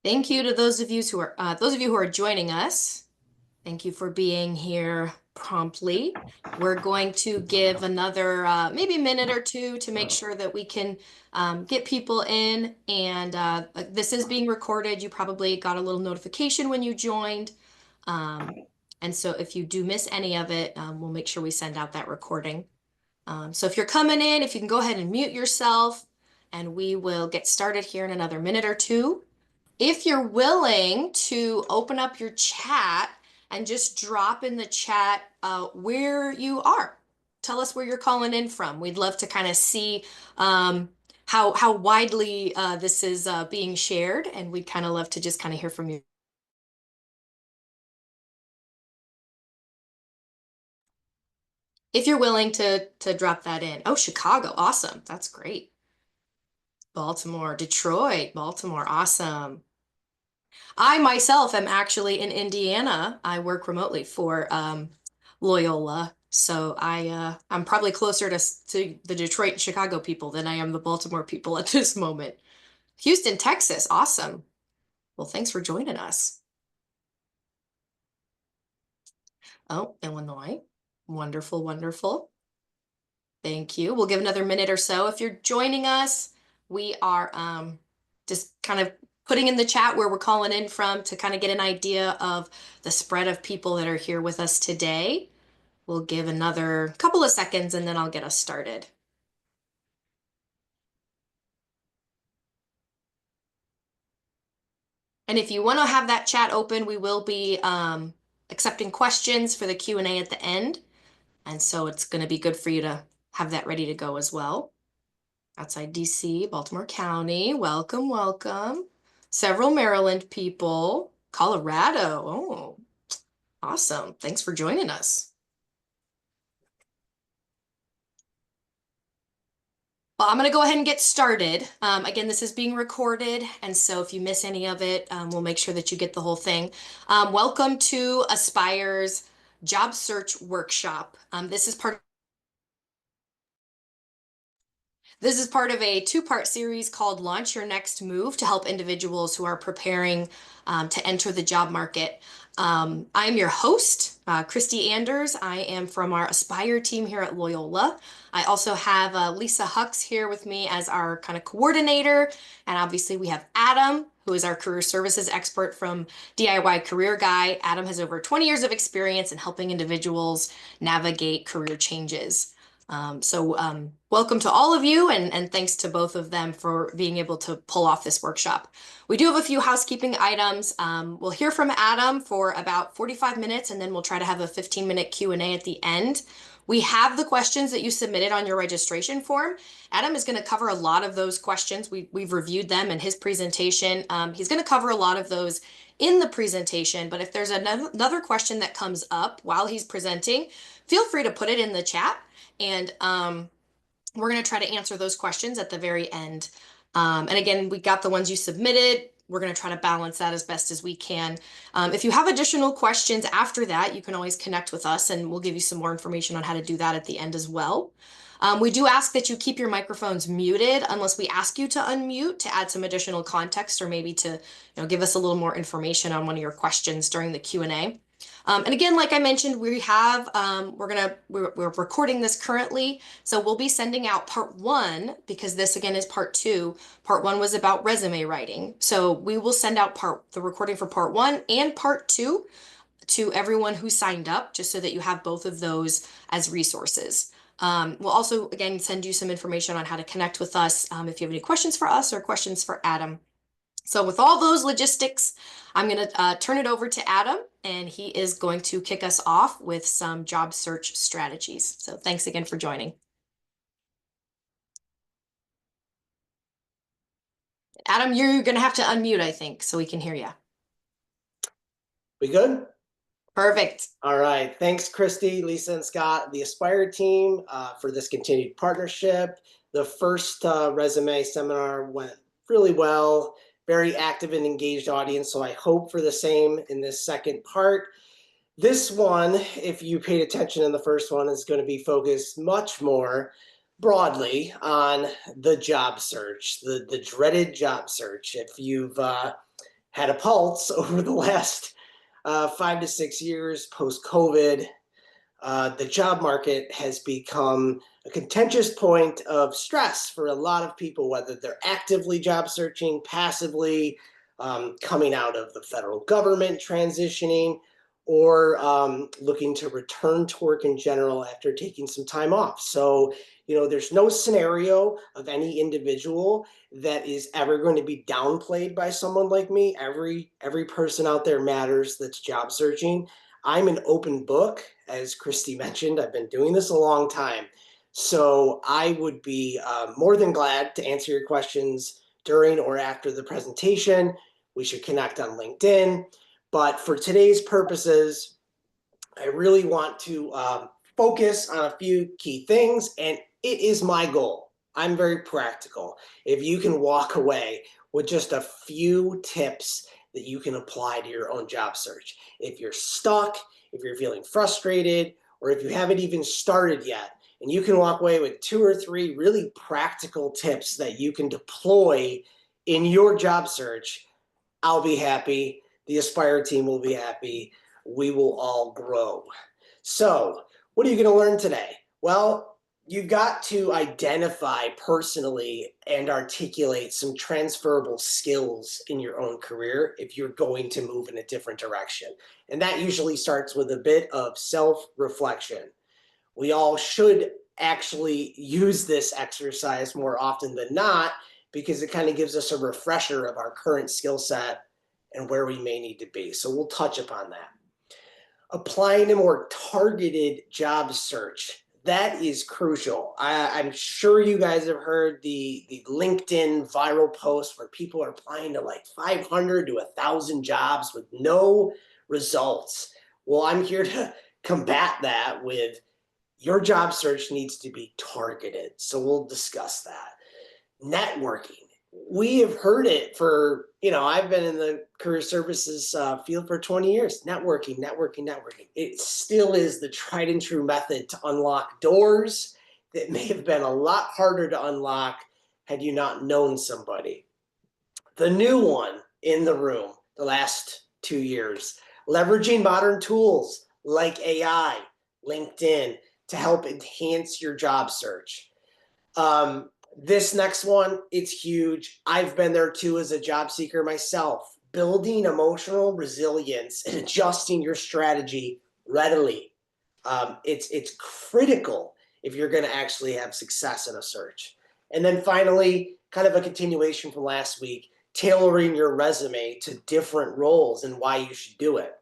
Thank you to those of you who are joining us. Thank you for being here promptly. We're going to give another maybe minute or two to make sure that we can get people in. And this is being recorded. You probably got a little notification when you joined. Um, and so if you do miss any of it, we'll make sure we send out that recording. So if you're coming in, if you can go ahead and mute yourself, and we will get started here in another minute or two. If you're willing to open up your chat and just drop in the chat where you are, tell us where you're calling in from. We'd love to kind of see how widely this is being shared, and we'd kind of love to just kind of hear from you. If you're willing to drop that in. Oh, Chicago, awesome. That's great. Baltimore, Detroit, Baltimore, awesome. I myself am actually in Indiana. I work remotely for Loyola, so I'm probably closer to the Detroit and Chicago people than I am the Baltimore people at this moment. Houston, Texas, awesome. Well, thanks for joining us. Oh, Illinois, wonderful, wonderful. Thank you. We'll give another minute or so. If you're joining us, we are just kind of putting in the chat where we're calling in from to kind of get an idea of the spread of people that are here with us today. We'll give another couple of seconds and then I'll get us started. And if you want to have that chat open, we will be accepting questions for the Q&A at the end. And so it's going to be good for you to have that ready to go as well. Outside DC, Baltimore County, welcome, welcome. Several Maryland people, Colorado, oh, awesome. Thanks for joining us. Well, I'm going to go ahead and get started. Again, this is being recorded, and so if you miss any of it, we'll make sure that you get the whole thing. Welcome to Aspire's Job Search Workshop. This is part of a two-part series called Launch Your Next Move to help individuals who are preparing to enter the job market. I'm your host, Christy Anders. I am from our Aspire team here at Loyola. I also have Lisa Hux here with me as our kind of coordinator. And obviously we have Adam, who is our career services expert from DIY Career Guy. Adam has over 20 years of experience in helping individuals navigate career changes. Welcome to all of you, and thanks to both of them for being able to pull off this workshop. We do have a few housekeeping items. We'll hear from Adam for about 45 minutes, and then we'll try to have a 15-minute Q&A at the end. We have the questions that you submitted on your registration form. Adam is going to cover a lot of those questions. We've reviewed them in his presentation. He's going to cover a lot of those in the presentation, but if there's another question that comes up while he's presenting, feel free to put it in the chat. And we're going to try to answer those questions at the very end. And again, we got the ones you submitted. We're going to try to balance that as best as we can. If you have additional questions after that, you can always connect with us and we'll give you some more information on how to do that at the end as well. We do ask that you keep your microphones muted unless we ask you to unmute to add some additional context or maybe to give us a little more information on one of your questions during the Q&A. And again, like I mentioned, we're recording this currently, so we'll be sending out part 1 because this again is part 2. Part 1 was about resume writing, so we will send out the recording for part 1 and part 2 to everyone who signed up, just so that you have both of those as resources. We'll also again send you some information on how to connect with us if you have any questions for us or questions for Adam. So with all those logistics, I'm going to turn it over to Adam, and he is going to kick us off with some job search strategies. So thanks again for joining. Adam, you're going to have to unmute, I think, so we can hear you. We good? Perfect. All right. Thanks, Christy, Lisa, and Scott, the Aspire team, for this continued partnership. The first resume seminar went really well. Very active and engaged audience, so I hope for the same in this second part. This one, if you paid attention in the first one, is going to be focused much more broadly on the job search, the dreaded job search. If you've had a pulse over the last 5 to 6 years post-COVID. The job market has become a contentious point of stress for a lot of people, whether they're actively job searching, passively, coming out of the federal government transitioning, or looking to return to work in general after taking some time off. So, there's no scenario of any individual that is ever going to be downplayed by someone like me. Every person out there matters that's job searching. I'm an open book, as Christy mentioned. I've been doing this a long time. So I would be more than glad to answer your questions during or after the presentation. We should connect on LinkedIn. But for today's purposes, I really want to focus on a few key things, and it is my goal. I'm very practical. If you can walk away with just a few tips that you can apply to your own job search. If you're stuck, if you're feeling frustrated, or if you haven't even started yet, and you can walk away with 2 or 3 really practical tips that you can deploy in your job search, I'll be happy. The Aspire team will be happy. We will all grow. So, what are you going to learn today? Well, you've got to identify personally and articulate some transferable skills in your own career if you're going to move in a different direction. And that usually starts with a bit of self-reflection. We all should actually use this exercise more often than not, because it kind of gives us a refresher of our current skill set and where we may need to be. So we'll touch upon that. Applying a more targeted job search, that is crucial. I'm sure you guys have heard the LinkedIn viral posts where people are applying to like 500 to 1,000 jobs with no results. Well, I'm here to combat that with your job search needs to be targeted. So we'll discuss that. Networking. We have heard it for, I've been in the career services field for 20 years. Networking. It still is the tried and true method to unlock doors that may have been a lot harder to unlock had you not known somebody. The new one in the room the last 2 years, leveraging modern tools like AI, LinkedIn, to help enhance your job search. This next one, it's huge. I've been there too as a job seeker myself. Building emotional resilience and adjusting your strategy readily. It's critical if you're going to actually have success in a search. And then finally, kind of a continuation from last week, tailoring your resume to different roles and why you should do it.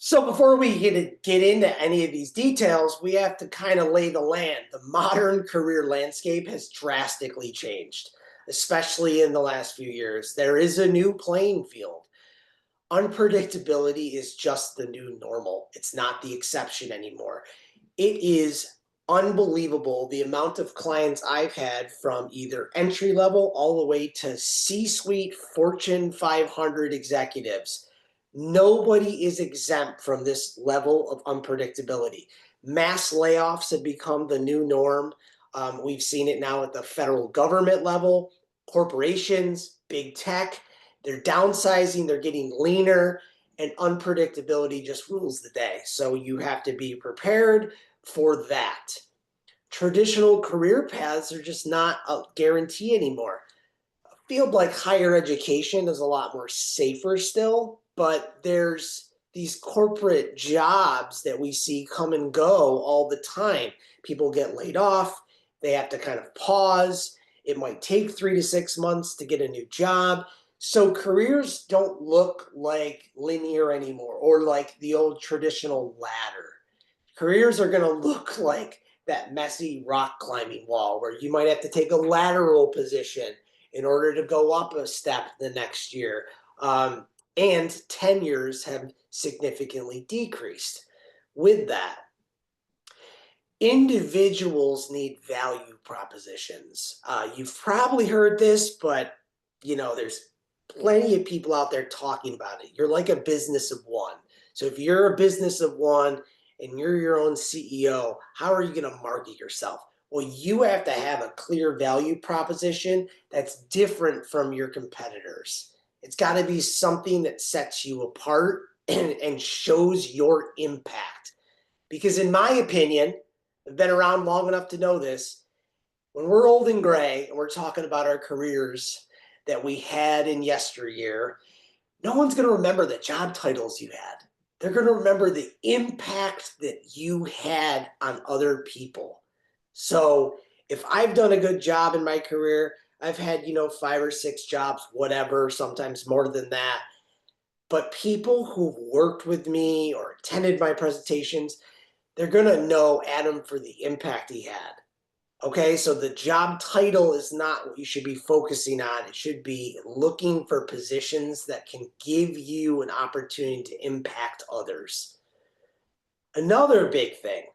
So before we get into any of these details, we have to kind of lay the land. The modern career landscape has drastically changed, especially in the last few years. There is a new playing field. Unpredictability is just the new normal. It's not the exception anymore. It is unbelievable the amount of clients I've had from either entry level all the way to C-suite Fortune 500 executives. Nobody is exempt from this level of unpredictability. Mass layoffs have become the new norm. We've seen it now at the federal government level, corporations, big tech. They're downsizing, they're getting leaner, and unpredictability just rules the day. So you have to be prepared for that. Traditional career paths are just not a guarantee anymore. A field like higher education is a lot more safer still, but there's these corporate jobs that we see come and go all the time. People get laid off, they have to kind of pause. It might take 3 to 6 months to get a new job. So careers don't look like linear anymore or like the old traditional ladder. Careers are going to look like that messy rock climbing wall where you might have to take a lateral position in order to go up a step the next year. And tenures have significantly decreased. With that, individuals need value propositions. You've probably heard this, but there's plenty of people out there talking about it. You're like a business of one. So if you're a business of one and you're your own CEO, how are you going to market yourself? Well, you have to have a clear value proposition that's different from your competitors. It's got to be something that sets you apart and shows your impact. Because in my opinion, I've been around long enough to know this, when we're old and gray and we're talking about our careers that we had in yesteryear, no one's going to remember the job titles you had. They're going to remember the impact that you had on other people. So if I've done a good job in my career, I've had, 5 or 6 jobs, whatever, sometimes more than that. But people who've worked with me or attended my presentations, they're going to know Adam for the impact he had. Okay, so the job title is not what you should be focusing on. It should be looking for positions that can give you an opportunity to impact others. Another big thing,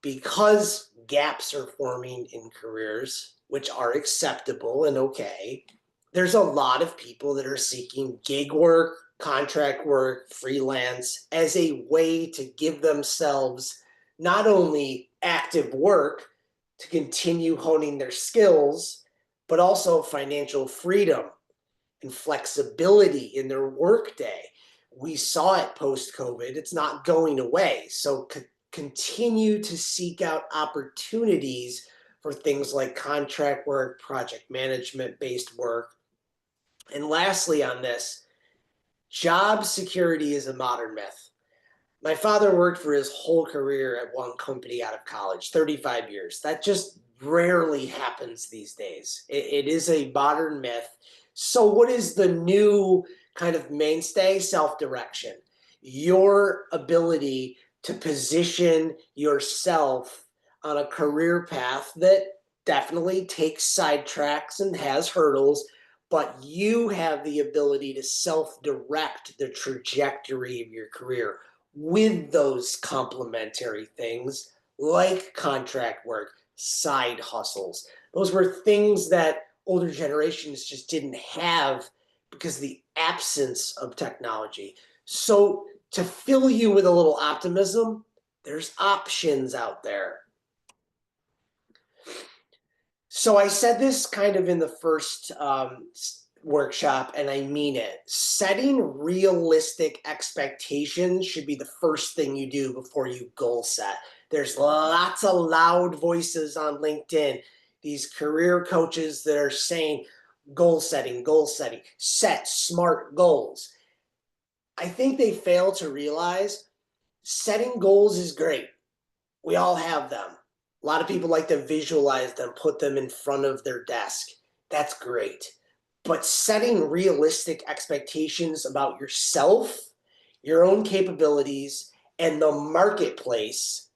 because gaps are forming in careers, which are acceptable and okay, there's a lot of people that are seeking gig work, contract work, freelance as a way to give themselves not only active work to continue honing their skills, but also financial freedom and flexibility in their workday. We saw it post-COVID. It's not going away. So continue to seek out opportunities for things like contract work, project management based work. And lastly, on this, job security is a modern myth. My father worked for his whole career at one company out of college, 35 years. That just rarely happens these days. It is a modern myth. So, what is the new kind of mainstay? Self-direction. Your ability to position yourself on a career path that definitely takes sidetracks and has hurdles, but you have the ability to self-direct the trajectory of your career with those complementary things like contract work, side hustles. Those were things that older generations just didn't have because of the absence of technology. So, to fill you with a little optimism, there's options out there. So, I said this kind of in the first workshop, and I mean it. Setting realistic expectations should be the first thing you do before you goal set. There's lots of loud voices on LinkedIn, these career coaches that are saying goal setting, set smart goals. I think they fail to realize setting goals is great. We all have them. A lot of people like to visualize them, put them in front of their desk. That's great. But setting realistic expectations about yourself, your own capabilities, and the marketplace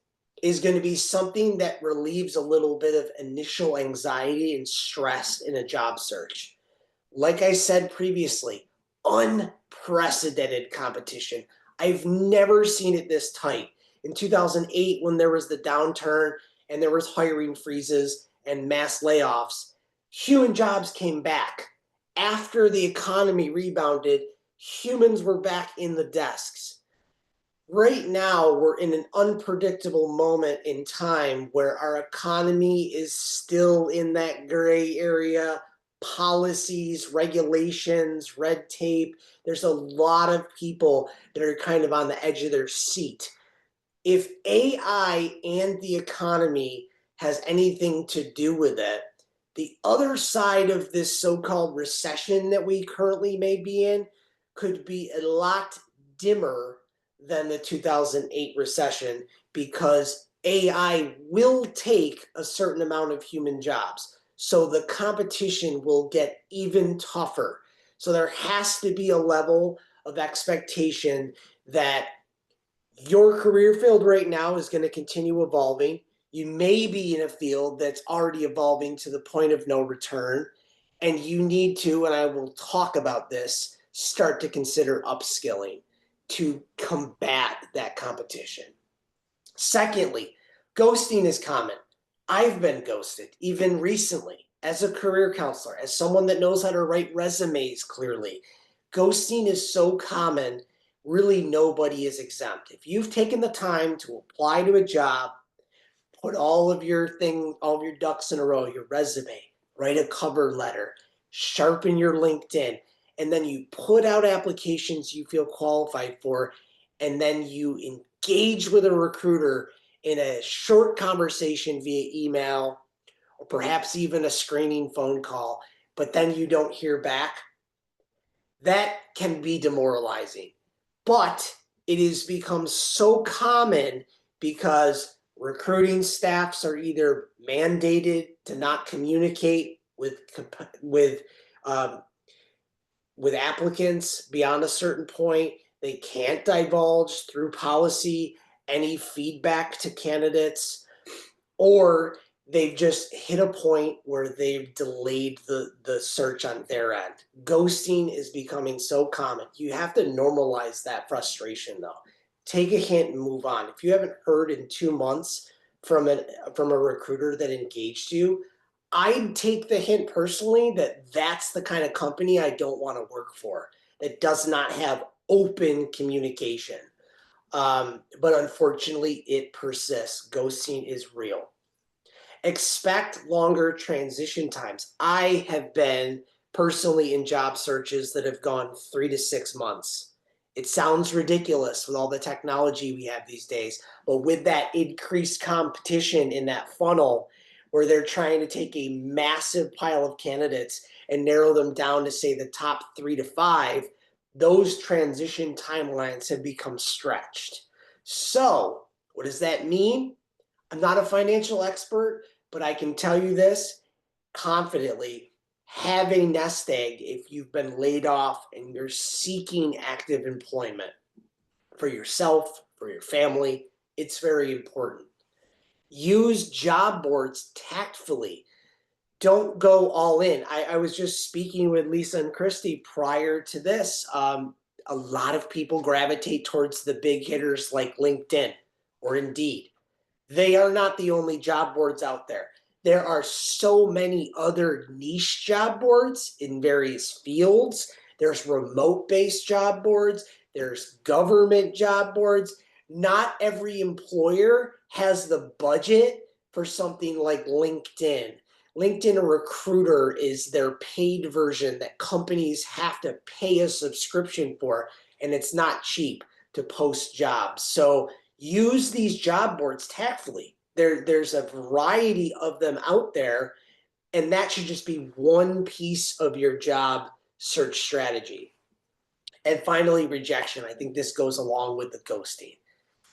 is going to be something that relieves a little bit of initial anxiety and stress in a job search. Like I said previously, unprecedented competition. I've never seen it this tight. In 2008, when there was the downturn and there was hiring freezes and mass layoffs, human jobs came back. After the economy rebounded, humans were back in the desks. Right now, we're in an unpredictable moment in time where our economy is still in that gray area. Policies, regulations, red tape. There's a lot of people that are kind of on the edge of their seat. If AI and the economy has anything to do with it, the other side of this so-called recession that we currently may be in could be a lot dimmer than the 2008 recession because AI will take a certain amount of human jobs. So the competition will get even tougher. So there has to be a level of expectation that your career field right now is going to continue evolving. You may be in a field that's already evolving to the point of no return, and you need to, and I will talk about this, start to consider upskilling to combat that competition. Secondly, ghosting is common. I've been ghosted even recently as a career counselor, as someone that knows how to write resumes clearly. Ghosting is so common, really nobody is exempt. If you've taken the time to apply to a job, put all of your ducks in a row, your resume, write a cover letter, sharpen your LinkedIn, and then you put out applications you feel qualified for, and then you engage with a recruiter in a short conversation via email or perhaps even a screening phone call, but then you don't hear back, that can be demoralizing. But it has become so common because recruiting staffs are either mandated to not communicate with um, with applicants beyond a certain point. They can't divulge through policy any feedback to candidates, or they've just hit a point where they've delayed the search on their end. Ghosting is becoming so common. You have to normalize that frustration though. Take a hint and move on. If you haven't heard in 2 months from a recruiter that engaged you, I'd take the hint personally that that's the kind of company I don't want to work for, that does not have open communication. But unfortunately, it persists. Ghosting is real. Expect longer transition times. I have been personally in job searches that have gone 3 to 6 months. It sounds ridiculous with all the technology we have these days, but with that increased competition in that funnel, where they're trying to take a massive pile of candidates and narrow them down to say the top 3 to 5, those transition timelines have become stretched. So, what does that mean? I'm not a financial expert, but I can tell you this confidently: have a nest egg if you've been laid off and you're seeking active employment for yourself, for your family. It's very important. Use job boards tactfully. Don't go all in. I was just speaking with Lisa and Christy prior to this. A lot of people gravitate towards the big hitters like LinkedIn or Indeed. They are not the only job boards out there. There are so many other niche job boards in various fields. There's remote-based job boards. There's government job boards. Not every employer has the budget for something like LinkedIn. LinkedIn Recruiter is their paid version that companies have to pay a subscription for, and it's not cheap to post jobs. So use these job boards tactfully. There's a variety of them out there, and that should just be one piece of your job search strategy. And finally, rejection. I think this goes along with the ghosting.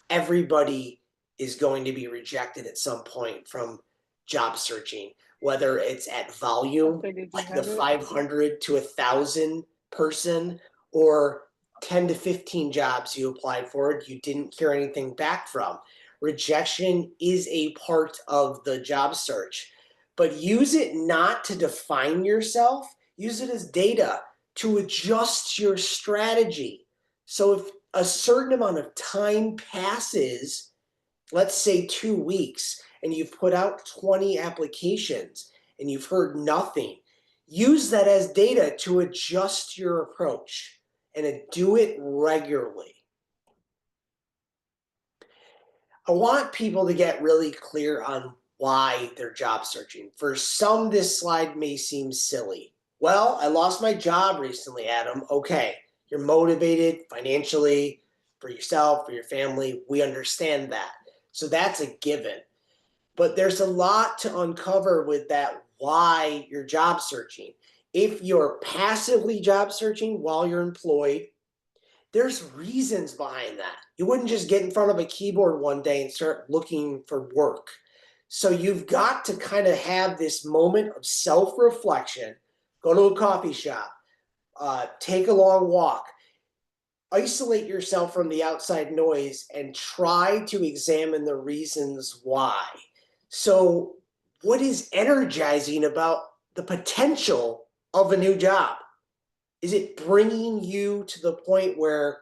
Everybody is going to be rejected at some point from job searching, whether it's at volume, like the 500 to 1,000 person, or 10 to 15 jobs you applied for, you didn't hear anything back from. Rejection is a part of the job search, but use it not to define yourself. Use it as data to adjust your strategy. So if a certain amount of time passes, let's say 2 weeks, and you've put out 20 applications and you've heard nothing, use that as data to adjust your approach, and do it regularly. I want people to get really clear on why they're job searching. For some, this slide may seem silly. Well, I lost my job recently, Adam. Okay, you're motivated financially for yourself, for your family. We understand that. So that's a given. But there's a lot to uncover with that, why you're job searching. If you're passively job searching while you're employed, there's reasons behind that. You wouldn't just get in front of a keyboard one day and start looking for work. So you've got to kind of have this moment of self-reflection. Go to a coffee shop, take a long walk, isolate yourself from the outside noise, and try to examine the reasons why. So what is energizing about the potential of a new job? Is it bringing you to the point where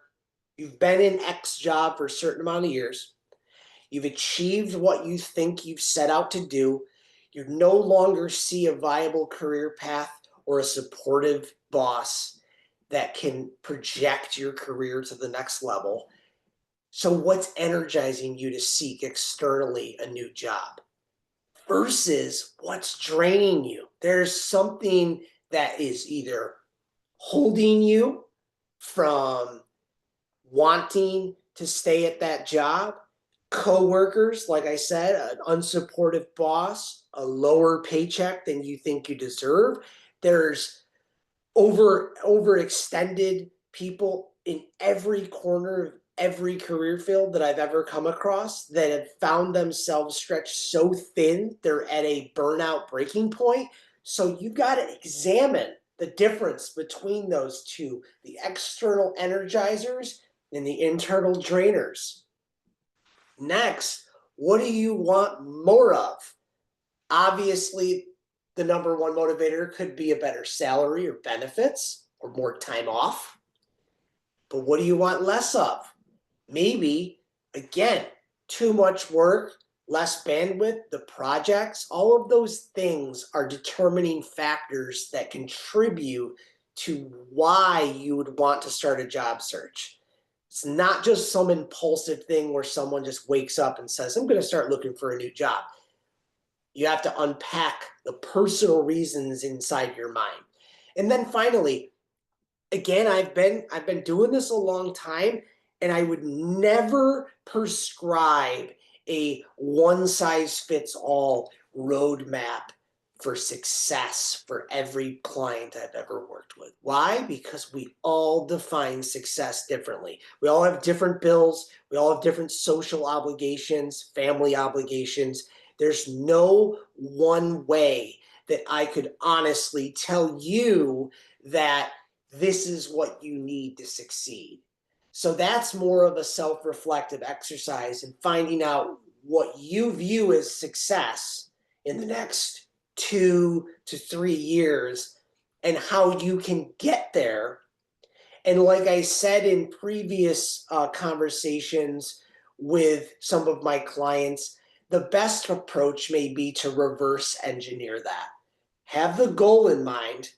you've been in X job for a certain amount of years, you've achieved what you think you've set out to do, you no longer see a viable career path or a supportive boss that can project your career to the next level? So what's energizing you to seek externally a new job versus what's draining you? There's something that is either holding you from wanting to stay at that job, coworkers, like I said, an unsupportive boss, a lower paycheck than you think you deserve. There's overextended people in every corner of every career field that I've ever come across that have found themselves stretched so thin they're at a burnout breaking point. So you got to examine the difference between those two, the external energizers and the internal drainers. Next, what do you want more of? Obviously, the number one motivator could be a better salary or benefits or more time off. But what do you want less of? Maybe, again, too much work, less bandwidth, the projects, all of those things are determining factors that contribute to why you would want to start a job search. It's not just some impulsive thing where someone just wakes up and says, I'm going to start looking for a new job. You have to unpack the personal reasons inside your mind. And then finally, again, I've been doing this a long time, and I would never prescribe a one size fits all roadmap for success for every client I've ever worked with. Why? Because we all define success differently. We all have different bills. We all have different social obligations, family obligations. There's no one way that I could honestly tell you that this is what you need to succeed. So that's more of a self-reflective exercise in finding out what you view as success in the next 2 to 3 years and how you can get there. And like I said in previous conversations with some of my clients, the best approach may be to reverse engineer that. Have the goal in mind,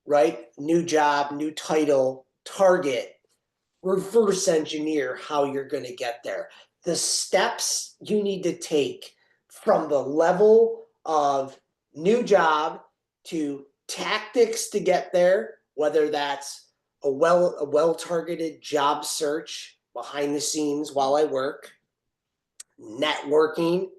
right? New job, new title, target. Reverse engineer how you're going to get there. The steps you need to take from the level of new job to tactics to get there, whether that's a well-targeted job search behind the scenes while I work, networking,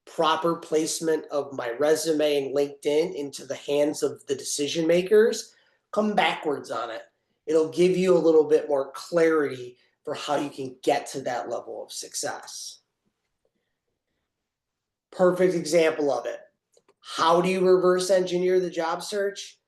proper placement of my resume and LinkedIn into the hands of the decision makers, come backwards on it. It'll give you a little bit more clarity for how you can get to that level of success. Perfect example of it. How do you reverse engineer the job search?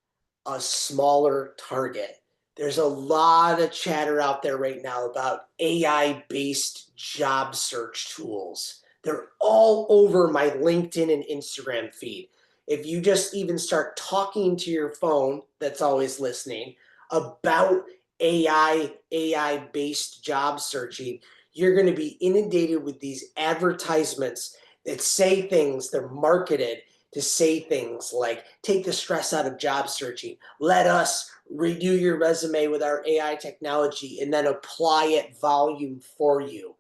A smaller target. There's a lot of chatter out there right now about AI-based job search tools. They're all over my LinkedIn and Instagram feed. If you just even start talking to your phone that's always listening about AI-based job searching, you're going to be inundated with these advertisements that say things, they're marketed to say things like, take the stress out of job searching. Let us redo your resume with our AI technology and then apply it volume for you.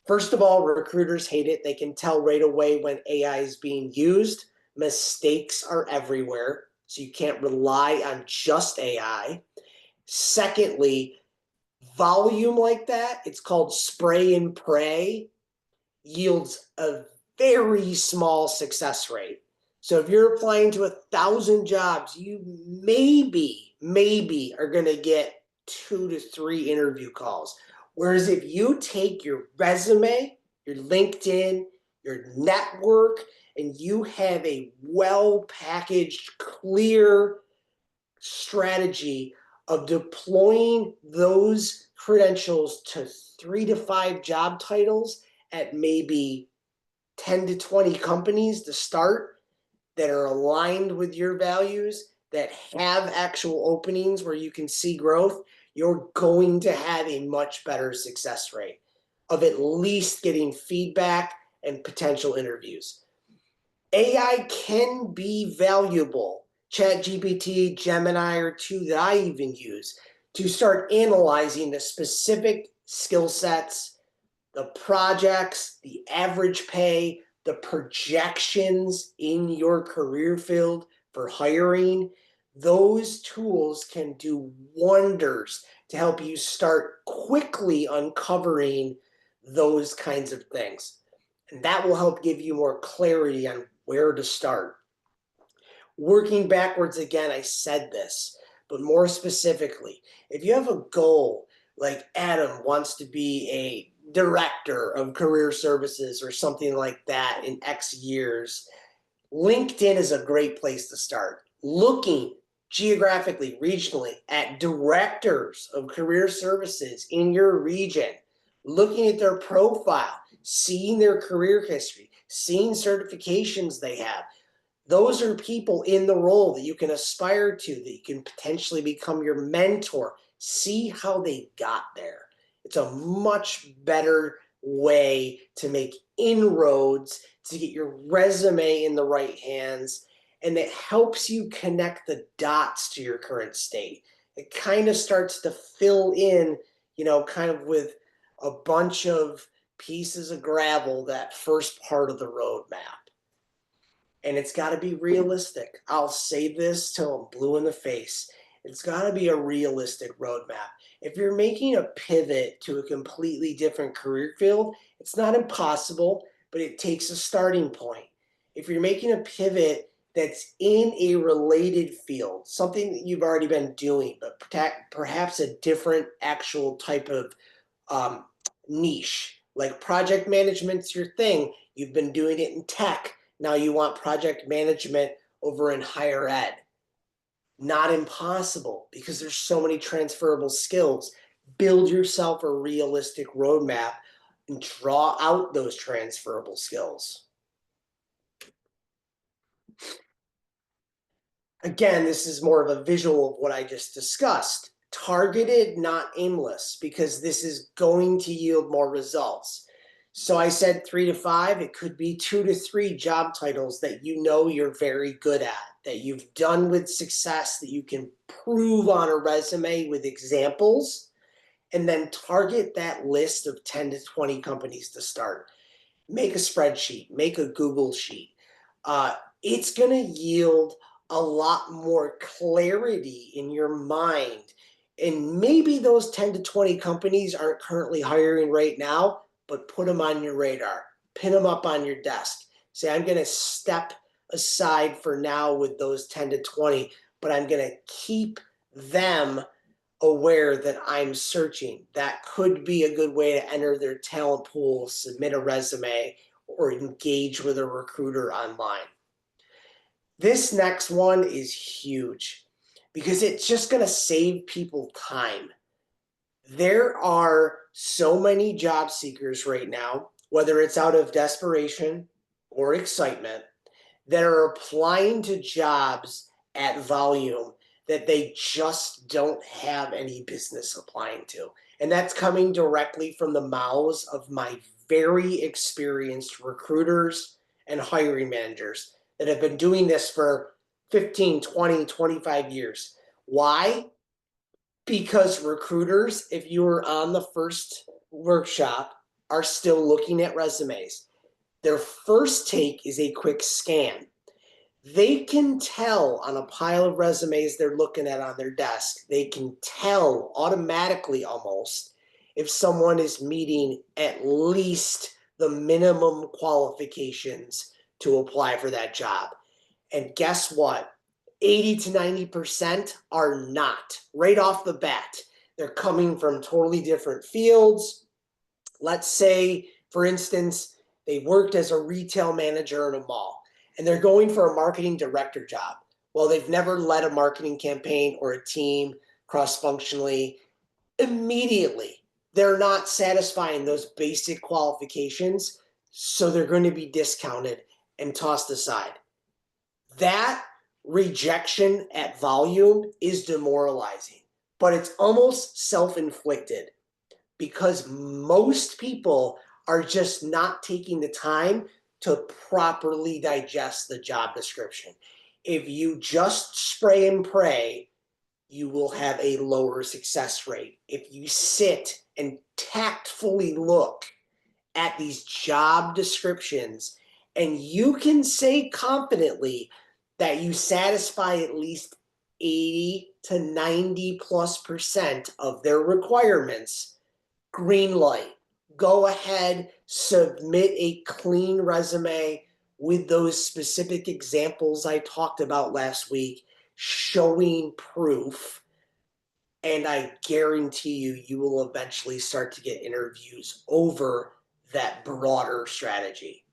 First of all, recruiters hate it. They can tell right away when AI is being used. Mistakes are everywhere, so you can't rely on just AI. Secondly, volume like that, it's called spray and pray, yields a very small success rate. So if you're applying to 1,000 jobs, you maybe are going to get 2 to 3 interview calls. Whereas if you take your resume, your LinkedIn, your network, and you have a well-packaged, clear strategy of deploying those credentials to 3 to 5 job titles at maybe 10 to 20 companies to start that are aligned with your values, that have actual openings where you can see growth, you're going to have a much better success rate of at least getting feedback and potential interviews. AI can be valuable. ChatGPT, Gemini are two that I even use to start analyzing the specific skill sets, the projects, the average pay, the projections in your career field for hiring, Those tools can do wonders to help you start quickly uncovering those kinds of things. And that will help give you more clarity on where to start. Working backwards again, I said this, but more specifically, if you have a goal like Adam wants to be a director of career services or something like that in X years, LinkedIn is a great place to start. Looking geographically, regionally at directors of career services in your region, looking at their profile, seeing their career history, seeing certifications they have. Those are people in the role that you can aspire to, that you can potentially become your mentor. See how they got there. It's a much better way to make inroads, to get your resume in the right hands, and it helps you connect the dots to your current state. It kind of starts to fill in, kind of with a bunch of pieces of gravel, that first part of the roadmap. And it's got to be realistic. I'll say this till I'm blue in the face. It's got to be a realistic roadmap. If you're making a pivot to a completely different career field, it's not impossible, but it takes a starting point. If you're making a pivot that's in a related field, something that you've already been doing, but perhaps a different actual type of niche, like project management's your thing, you've been doing it in tech, now you want project management over in higher ed. Not impossible, because there's so many transferable skills. Build yourself a realistic roadmap and draw out those transferable skills. Again, this is more of a visual of what I just discussed. Targeted, not aimless, because this is going to yield more results. So I said 3 to 5, it could be 2 to 3 job titles that you know you're very good at, that you've done with success, that you can prove on a resume with examples, and then target that list of 10 to 20 companies to start. Make a spreadsheet, make a Google sheet. It's going to yield a lot more clarity in your mind. And maybe those 10 to 20 companies aren't currently hiring right now, but put them on your radar, pin them up on your desk. Say, I'm going to step aside for now with those 10 to 20, but I'm going to keep them aware that I'm searching. That could be a good way to enter their talent pool, submit a resume, or engage with a recruiter online. This next one is huge because it's just going to save people time. There are so many job seekers right now, whether it's out of desperation or excitement, that are applying to jobs at volume that they just don't have any business applying to. And that's coming directly from the mouths of my very experienced recruiters and hiring managers that have been doing this for 15, 20, 25 years. Why? Because recruiters, if you were on the first workshop, are still looking at resumes. Their first take is a quick scan. They can tell on a pile of resumes they're looking at on their desk, they can tell automatically almost if someone is meeting at least the minimum qualifications to apply for that job. And guess what? 80 to 90% are not right off the bat. They're coming from totally different fields. Let's say, for instance, they worked as a retail manager in a mall and they're going for a marketing director job. Well, they've never led a marketing campaign or a team cross-functionally. Immediately, they're not satisfying those basic qualifications, so they're going to be discounted and tossed aside. That rejection at volume is demoralizing, but it's almost self-inflicted because most people are just not taking the time to properly digest the job description. If you just spray and pray, you will have a lower success rate. If you sit and tactfully look at these job descriptions and you can say confidently that you satisfy at least 80 to 90+% of their requirements, green light. Go ahead, submit a clean resume with those specific examples I talked about last week, showing proof. And I guarantee you, you will eventually start to get interviews over that broader strategy.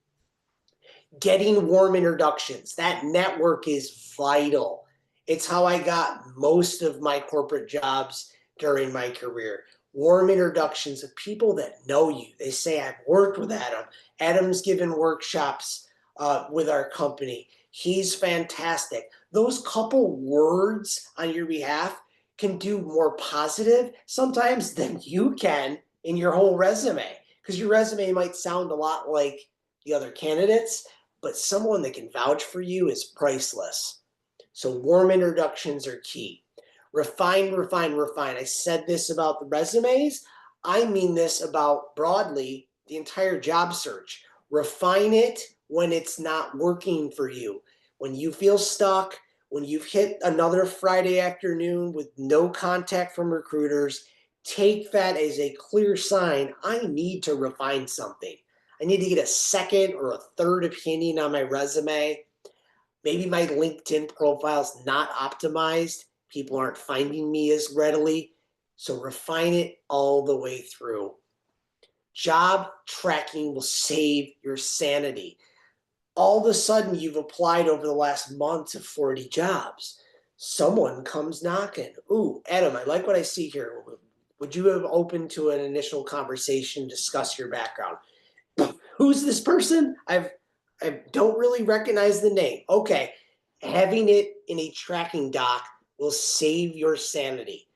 Getting warm introductions, that network is vital. It's how I got most of my corporate jobs during my career. Warm introductions of people that know you. They say, I've worked with Adam. Adam's given workshops with our company. He's fantastic. Those couple words on your behalf can do more positive sometimes than you can in your whole resume, because your resume might sound a lot like the other candidates, but someone that can vouch for you is priceless. So warm introductions are key. Refine, refine, refine. I said this about the resumes. I mean this about broadly the entire job search. Refine it when it's not working for you. When you feel stuck, when you've hit another Friday afternoon with no contact from recruiters, take that as a clear sign. I need to refine something. I need to get a second or a third opinion on my resume. Maybe my LinkedIn profile's not optimized. People aren't finding me as readily. So refine it all the way through. Job tracking will save your sanity. All of a sudden, you've applied over the last month to 40 jobs. Someone comes knocking. Ooh, Adam, I like what I see here. Would you have open to an initial conversation, discuss your background? Who's this person? I don't really recognize the name. Okay, having it in a tracking doc will save your sanity.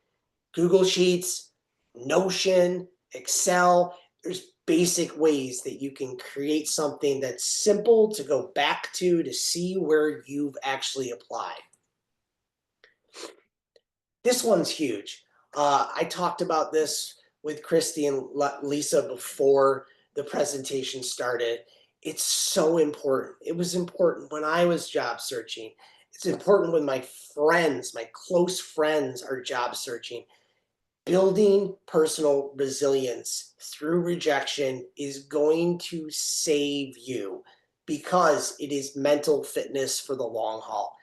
Google Sheets, Notion, Excel, there's basic ways that you can create something that's simple to go back to see where you've actually applied. This one's huge. I talked about this with Christy and Lisa before the presentation started. It's so important. It was important when I was job searching. It's important when my friends, my close friends are job searching. Building personal resilience through rejection is going to save you because it is mental fitness for the long haul.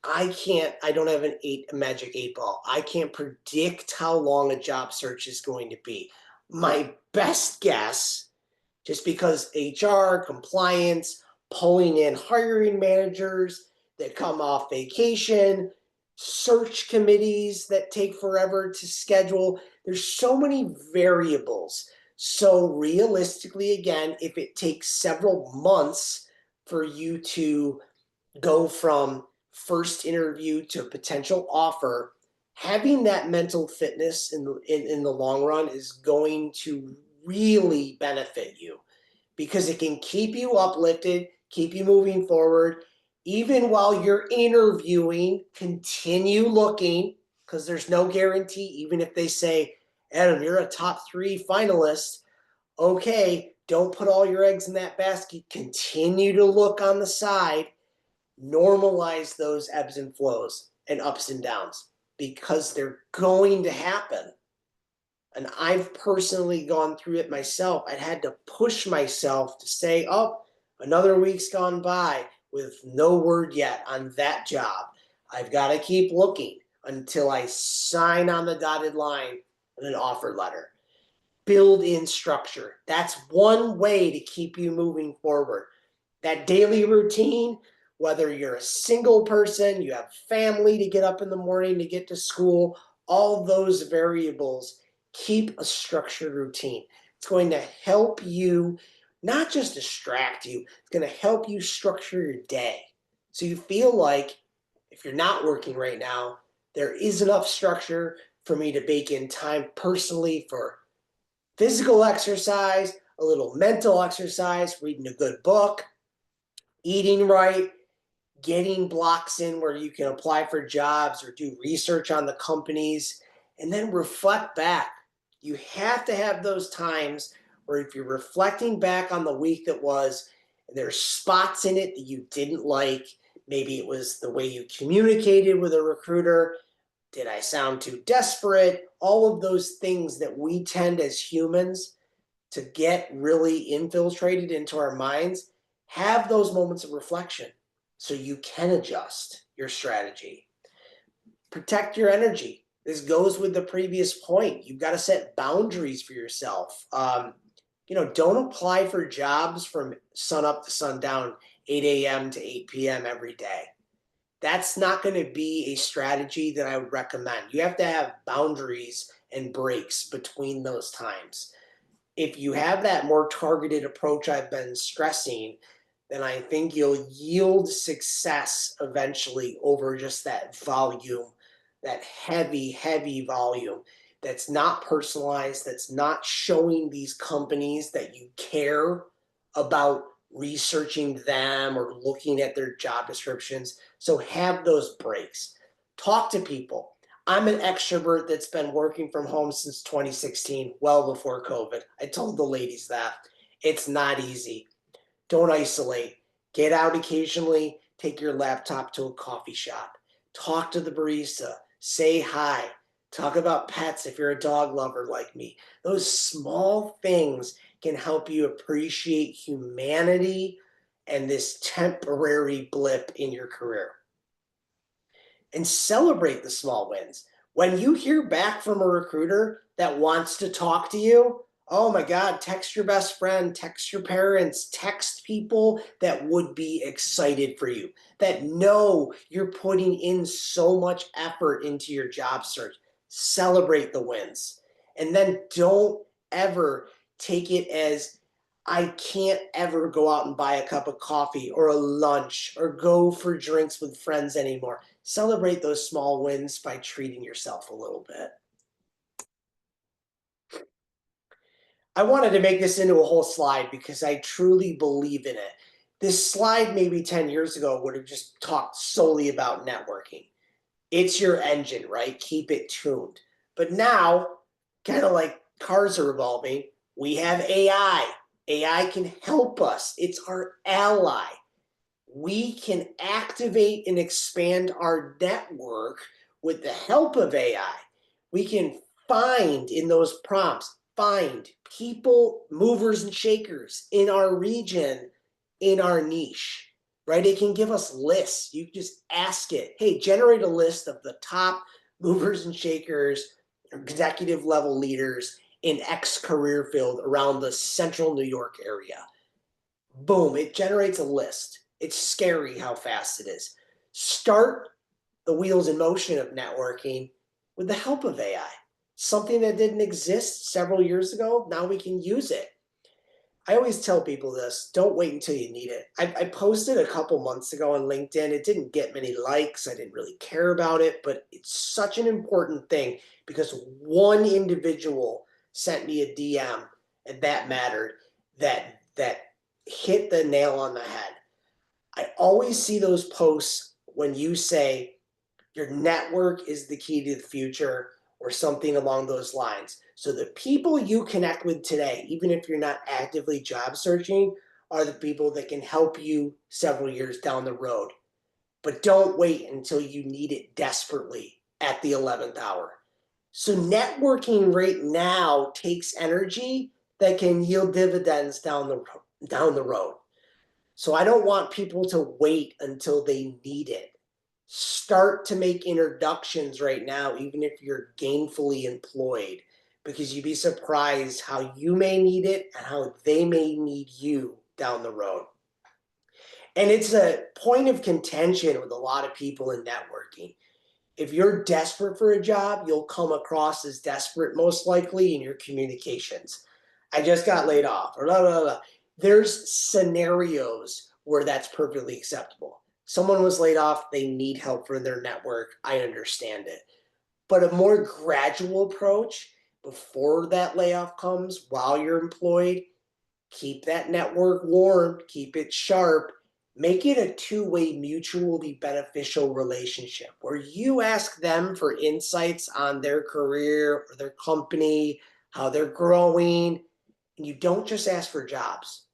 I don't have a magic 8 ball. I can't predict how long a job search is going to be. My best guess, just because HR, compliance, pulling in hiring managers that come off vacation, search committees that take forever to schedule. There's so many variables. So realistically, again, if it takes several months for you to go from first interview to a potential offer, having that mental fitness in the long run is going to really benefit you, because it can keep you uplifted, keep you moving forward. Even while you're interviewing, continue looking, because there's no guarantee. Even if they say, Adam, you're a top 3 finalist, okay, don't put all your eggs in that basket. Continue to look on the side. Normalize those ebbs and flows and ups and downs, because they're going to happen. And I've personally gone through it myself. I had to push myself to say, oh, another week's gone by with no word yet on that job. I've got to keep looking until I sign on the dotted line and an offer letter. Build in structure. That's one way to keep you moving forward. That daily routine, whether you're a single person, you have family to get up in the morning to get to school, all those variables, keep a structured routine. It's going to help you not just distract you, it's going to help you structure your day. So you feel like if you're not working right now, there is enough structure for me to bake in time personally for physical exercise, a little mental exercise, reading a good book, eating right, getting blocks in where you can apply for jobs or do research on the companies, and then reflect back. You have to have those times where if you're reflecting back on the week that was, and there's spots in it that you didn't like, Maybe it was the way you communicated with a recruiter. Did I sound too desperate? All of those things that we tend as humans to get really infiltrated into our minds. Have those moments of reflection so you can adjust your strategy. Protect your energy. This goes with the previous point. You've got to set boundaries for yourself. Don't apply for jobs from sun up to sundown, 8 a.m. to 8 p.m. every day. That's not going to be a strategy that I would recommend. You have to have boundaries and breaks between those times. If you have that more targeted approach I've been stressing, then I think you'll yield success eventually over just that volume, that heavy, heavy volume that's not personalized, that's not showing these companies that you care about researching them or looking at their job descriptions. So have those breaks. Talk to people. I'm an extrovert that's been working from home since 2016, well before COVID. I told the ladies that. It's not easy. Don't isolate. Get out occasionally. Take your laptop to a coffee shop. Talk to the barista. Say hi. Talk about pets if you're a dog lover like me. Those small things can help you appreciate humanity and this temporary blip in your career. And celebrate the small wins. When you hear back from a recruiter that wants to talk to you, oh my God, text your best friend, text your parents, text people that would be excited for you, that know you're putting in so much effort into your job search. Celebrate the wins. And then don't ever take it as I can't ever go out and buy a cup of coffee or a lunch or go for drinks with friends anymore. Celebrate those small wins by treating yourself a little bit. I wanted to make this into a whole slide because I truly believe in it. This slide maybe 10 years ago would have just talked solely about networking. It's your engine, right? Keep it tuned. But now, kind of like cars are evolving, we have AI. AI can help us. It's our ally. We can activate and expand our network with the help of AI. We can find in those prompts, find people, movers and shakers in our region, in our niche, right? It can give us lists. You just ask it, hey, generate a list of the top movers and shakers, executive level leaders in X career field around the central New York area. Boom, it generates a list. It's scary how fast it is. Start the wheels in motion of networking with the help of AI. Something that didn't exist several years ago, now we can use it. I always tell people this, don't wait until you need it. I posted a couple months ago on LinkedIn. It didn't get many likes. I didn't really care about it, but it's such an important thing because one individual sent me a DM and that mattered, that hit the nail on the head. I always see those posts when you say your network is the key to the future or something along those lines. So the people you connect with today, even if you're not actively job searching, are the people that can help you several years down the road. But don't wait until you need it desperately at the 11th hour. So networking right now takes energy that can yield dividends down the road. So I don't want people to wait until they need it. Start to make introductions right now, even if you're gainfully employed, because you'd be surprised how you may need it and how they may need you down the road. And it's a point of contention with a lot of people in networking. If you're desperate for a job, you'll come across as desperate most likely in your communications. I just got laid off, or blah, blah, blah. There's scenarios where that's perfectly acceptable. Someone was laid off, they need help for their network. I understand it. But a more gradual approach before that layoff comes while you're employed, keep that network warm, keep it sharp, make it a two-way mutually beneficial relationship where you ask them for insights on their career or their company, how they're growing, and you don't just ask for jobs.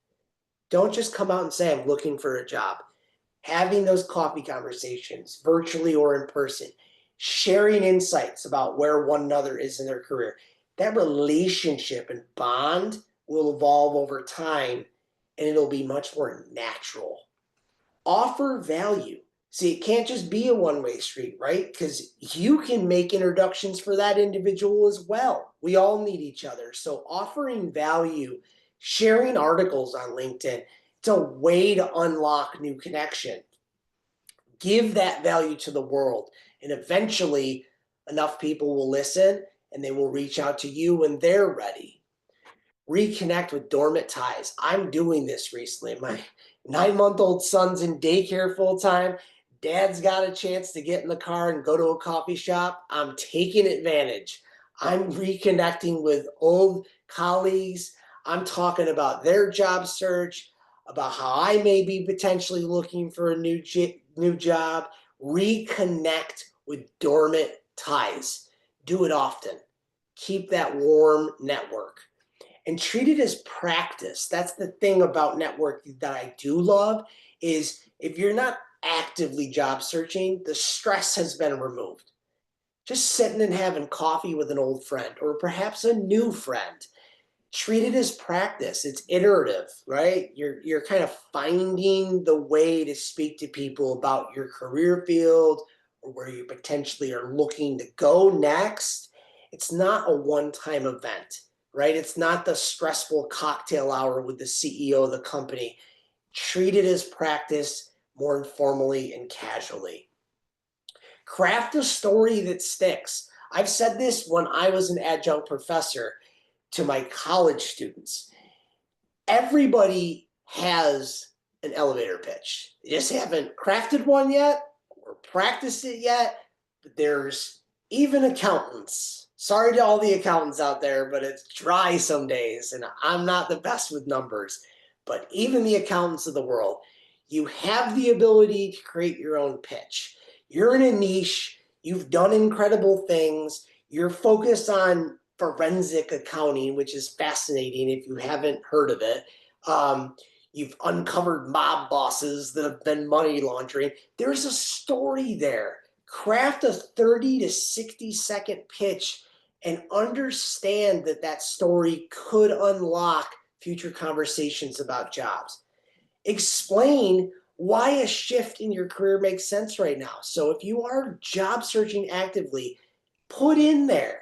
Don't just come out and say, I'm looking for a job. having those coffee conversations, virtually or in person, sharing insights about where one another is in their career. That relationship and bond will evolve over time and it'll be much more natural. Offer value. See, it can't just be a one-way street, right? Because you can make introductions for that individual as well. We all need each other. So offering value, sharing articles on LinkedIn, it's a way to unlock new connection. Give that value to the world, and eventually enough people will listen and they will reach out to you when they're ready. Reconnect with dormant ties. I'm doing this recently. My 9-month-old son's in daycare full time. Dad's got a chance to get in the car and go to a coffee shop. I'm taking advantage. I'm reconnecting with old colleagues. I'm talking about their job search, about how I may be potentially looking for a new job. Reconnect with dormant ties. Do it often. Keep that warm network and treat it as practice. That's the thing about networking that I do love is if you're not actively job searching, the stress has been removed. Just sitting and having coffee with an old friend or perhaps a new friend. Treat it as practice. It's iterative, right? You're kind of finding the way to speak to people about your career field or where you potentially are looking to go next. It's not a one-time event, right? It's not the stressful cocktail hour with the CEO of the company. Treat it as practice more informally and casually. Craft a story that sticks. I've said this when I was an adjunct professor to my college students. Everybody has an elevator pitch. They just haven't crafted one yet or practiced it yet. But there's even accountants. Sorry to all the accountants out there, but it's dry some days, and I'm not the best with numbers. But even the accountants of the world, you have the ability to create your own pitch. You're in a niche, you've done incredible things, you're focused on forensic accounting, which is fascinating if you haven't heard of it. You've uncovered mob bosses that have been money laundering. There's a story there. Craft a 30 to 60-second pitch and understand that that story could unlock future conversations about jobs. Explain why a shift in your career makes sense right now. So if you are job searching actively, put in there,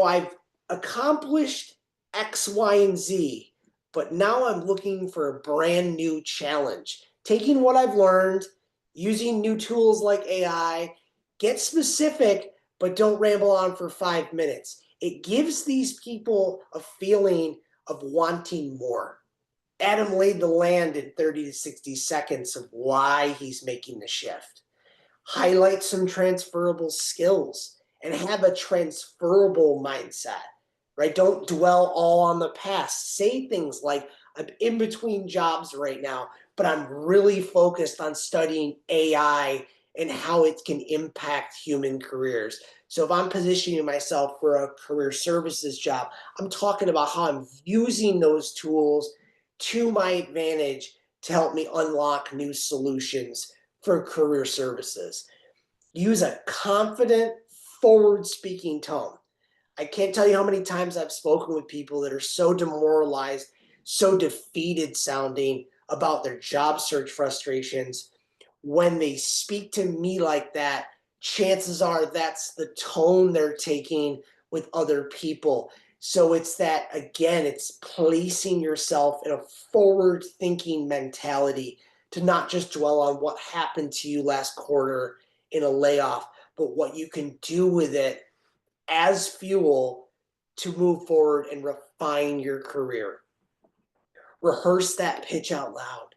I've accomplished X, Y, and Z, but now I'm looking for a brand new challenge. Taking what I've learned, using new tools like AI, get specific, but don't ramble on for 5 minutes. It gives these people a feeling of wanting more. Adam laid the land in 30 to 60 seconds of why he's making the shift. Highlight some transferable skills and have a transferable mindset, right? Don't dwell all on the past. Say things like, I'm in between jobs right now, but I'm really focused on studying AI and how it can impact human careers. So if I'm positioning myself for a career services job, I'm talking about how I'm using those tools to my advantage to help me unlock new solutions for career services. Use a confident, forward speaking tone. I can't tell you how many times I've spoken with people that are so demoralized, so defeated sounding about their job search frustrations. When they speak to me like that, chances are that's the tone they're taking with other people. So it's that, again, it's placing yourself in a forward thinking mentality to not just dwell on what happened to you last quarter in a layoff, but what you can do with it as fuel to move forward and refine your career. Rehearse that pitch out loud.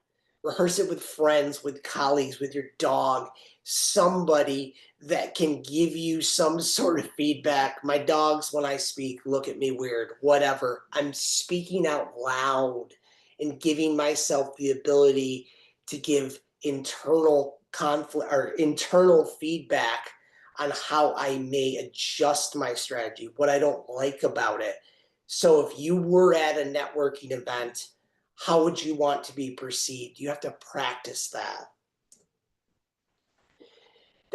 Rehearse it with friends, with colleagues, with your dog, somebody that can give you some sort of feedback. My dogs, when I speak, look at me weird, whatever. I'm speaking out loud and giving myself the ability to give internal conflict or internal feedback on how I may adjust my strategy, what I don't like about it. So if you were at a networking event, how would you want to be perceived? You have to practice that.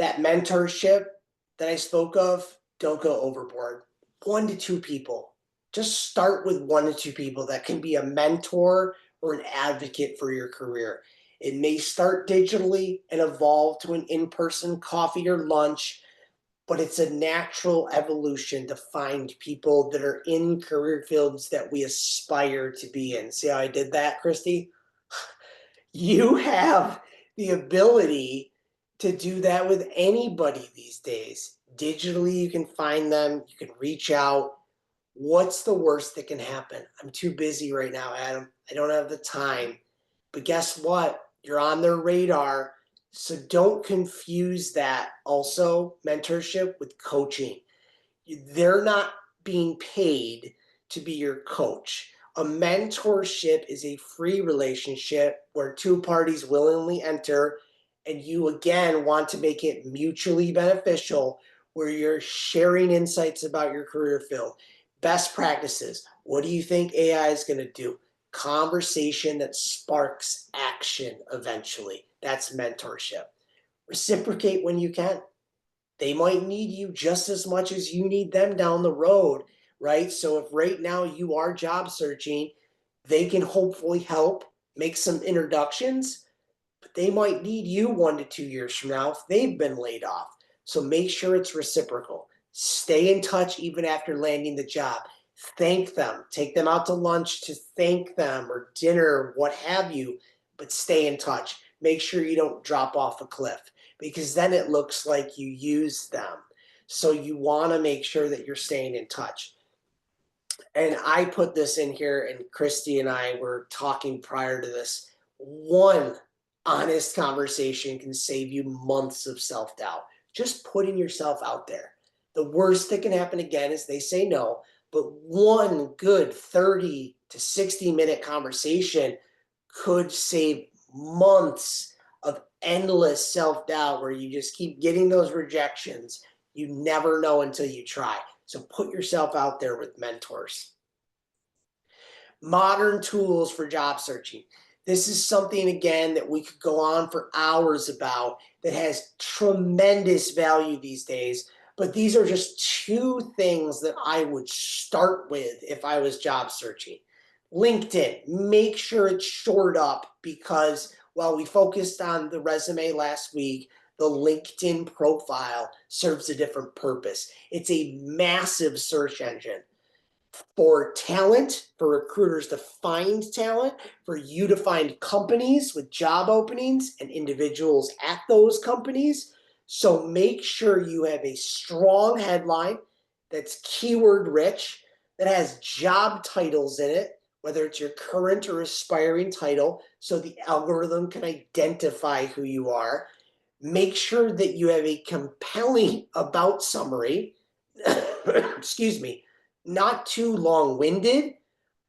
That mentorship that I spoke of, don't go overboard. 1 to 2 people. Just start with 1 to 2 people that can be a mentor or an advocate for your career. It may start digitally and evolve to an in-person coffee or lunch, but it's a natural evolution to find people that are in career fields that we aspire to be in. See how I did that, Christy? You have the ability to do that with anybody these days. Digitally, you can find them, you can reach out. What's the worst that can happen? I'm too busy right now, Adam. I don't have the time. But guess what? You're on their radar. So don't confuse that also, mentorship, with coaching. They're not being paid to be your coach. A mentorship is a free relationship where 2 parties willingly enter, and you again want to make it mutually beneficial, where you're sharing insights about your career field. Best practices. What do you think AI is going to do? Conversation that sparks action eventually. That's mentorship. Reciprocate when you can. They might need you just as much as you need them down the road, right? So if right now you are job searching, they can hopefully help make some introductions, but they might need you 1 to 2 years from now if they've been laid off. So make sure it's reciprocal. Stay in touch even after landing the job. Thank them. Take them out to lunch to thank them, or dinner, what have you, but stay in touch. Make sure you don't drop off a cliff, because then it looks like you use them. So you want to make sure that you're staying in touch. And I put this in here, and Christy and I were talking prior to this. One honest conversation can save you months of self-doubt. Just putting yourself out there. The worst that can happen again is they say no, but one good 30 to 60-minute conversation could save months of endless self-doubt where you just keep getting those rejections. You never know until you try. So put yourself out there with mentors. Modern tools for job searching. This is something, again, that we could go on for hours about, that has tremendous value these days. But these are just 2 things that I would start with if I was job searching. LinkedIn, make sure it's shored up, because while we focused on the resume last week, the LinkedIn profile serves a different purpose. It's a massive search engine for talent, for recruiters to find talent, for you to find companies with job openings and individuals at those companies. So make sure you have a strong headline that's keyword rich, that has job titles in it, whether it's your current or aspiring title, so the algorithm can identify who you are. Make sure that you have a compelling about summary, excuse me, not too long-winded,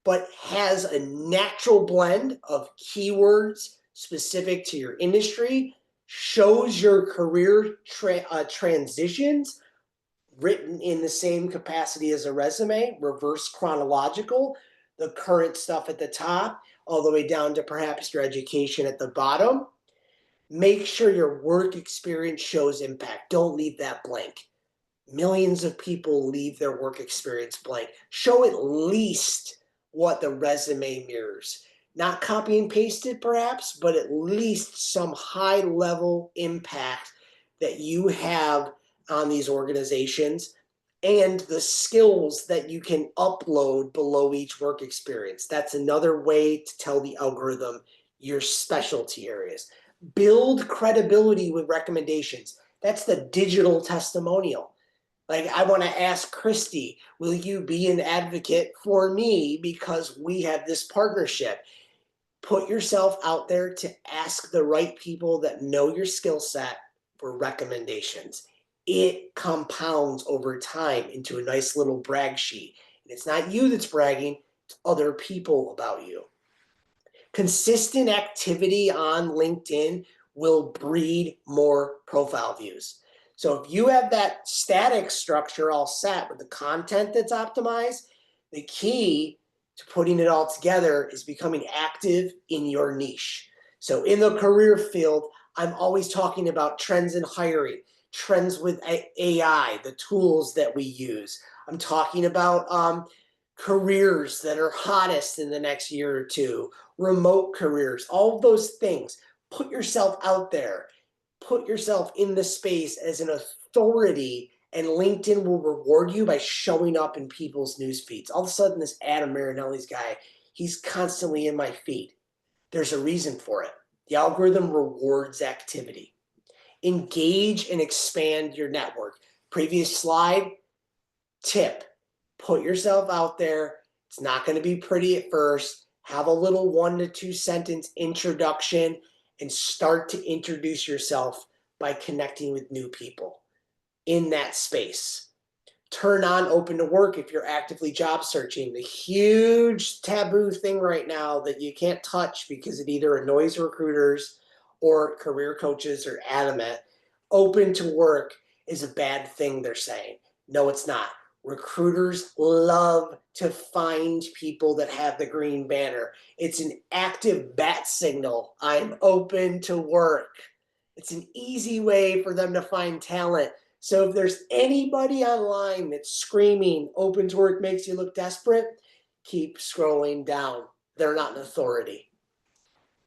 but has a natural blend of keywords specific to your industry, shows your career transitions written in the same capacity as a resume, reverse chronological, the current stuff at the top, all the way down to perhaps your education at the bottom. Make sure your work experience shows impact. Don't leave that blank. Millions of people leave their work experience blank. Show at least what the resume mirrors. Not copy and paste it perhaps, but at least some high level impact that you have on these organizations, and the skills that you can upload below each work experience. That's another way to tell the algorithm your specialty areas. Build credibility with recommendations. That's the digital testimonial. Like, I want to ask Christy, will you be an advocate for me because we have this partnership? Put yourself out there to ask the right people that know your skill set for recommendations. It compounds over time into a nice little brag sheet. And it's not you that's bragging, it's other people about you. Consistent activity on LinkedIn will breed more profile views. So if you have that static structure all set with the content that's optimized, the key to putting it all together is becoming active in your niche. So in the career field, I'm always talking about trends in hiring. trends with AI, the tools that we use. I'm talking about careers that are hottest in the next year or two, remote careers, all of those things. Put yourself out there, put yourself in the space as an authority, and LinkedIn will reward you by showing up in people's news feeds. All of a sudden, this Adam Marinelli's guy, he's constantly in my feed. There's a reason for it. The algorithm rewards activity. Engage and expand your network. Previous slide, tip, put yourself out there. It's not going to be pretty at first. Have a little 1 to 2 sentence introduction and start to introduce yourself by connecting with new people in that space. Turn on open to work if you're actively job searching. The huge taboo thing right now that you can't touch because it either annoys recruiters or career coaches are adamant. Open to work is a bad thing, they're saying. No, it's not. Recruiters love to find people that have the green banner. It's an active bat signal. I'm open to work. It's an easy way for them to find talent. So if there's anybody online that's screaming open to work makes you look desperate, keep scrolling down. They're not an authority.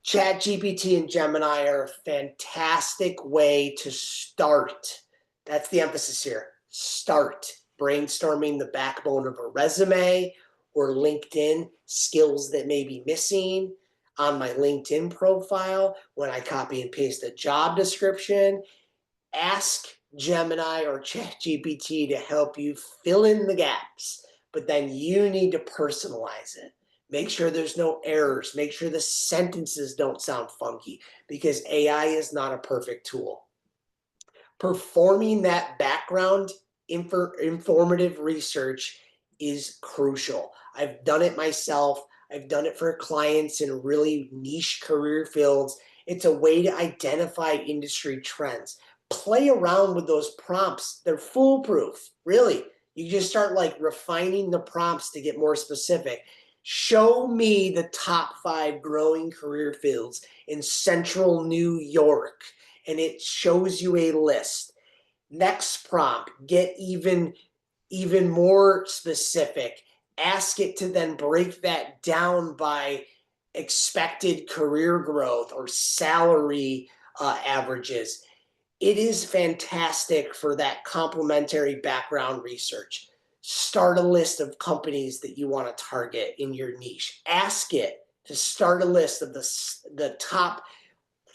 ChatGPT and Gemini are a fantastic way to start. That's the emphasis here. Start brainstorming the backbone of a resume or LinkedIn skills that may be missing on my LinkedIn profile when I copy and paste a job description. Ask Gemini or ChatGPT to help you fill in the gaps, but then you need to personalize it. Make sure there's no errors. Make sure the sentences don't sound funky because AI is not a perfect tool. Performing that background informative research is crucial. I've done it myself. I've done it for clients in really niche career fields. It's a way to identify industry trends. Play around with those prompts. They're foolproof, really. You just start like refining the prompts to get more specific. Show me the top 5 growing career fields in central New York, and it shows you a list. Next prompt, get even more specific. Ask it to then break that down by expected career growth or salary averages. It is fantastic for that complementary background research. Start a list of companies that you want to target in your niche. Ask it to start a list of the top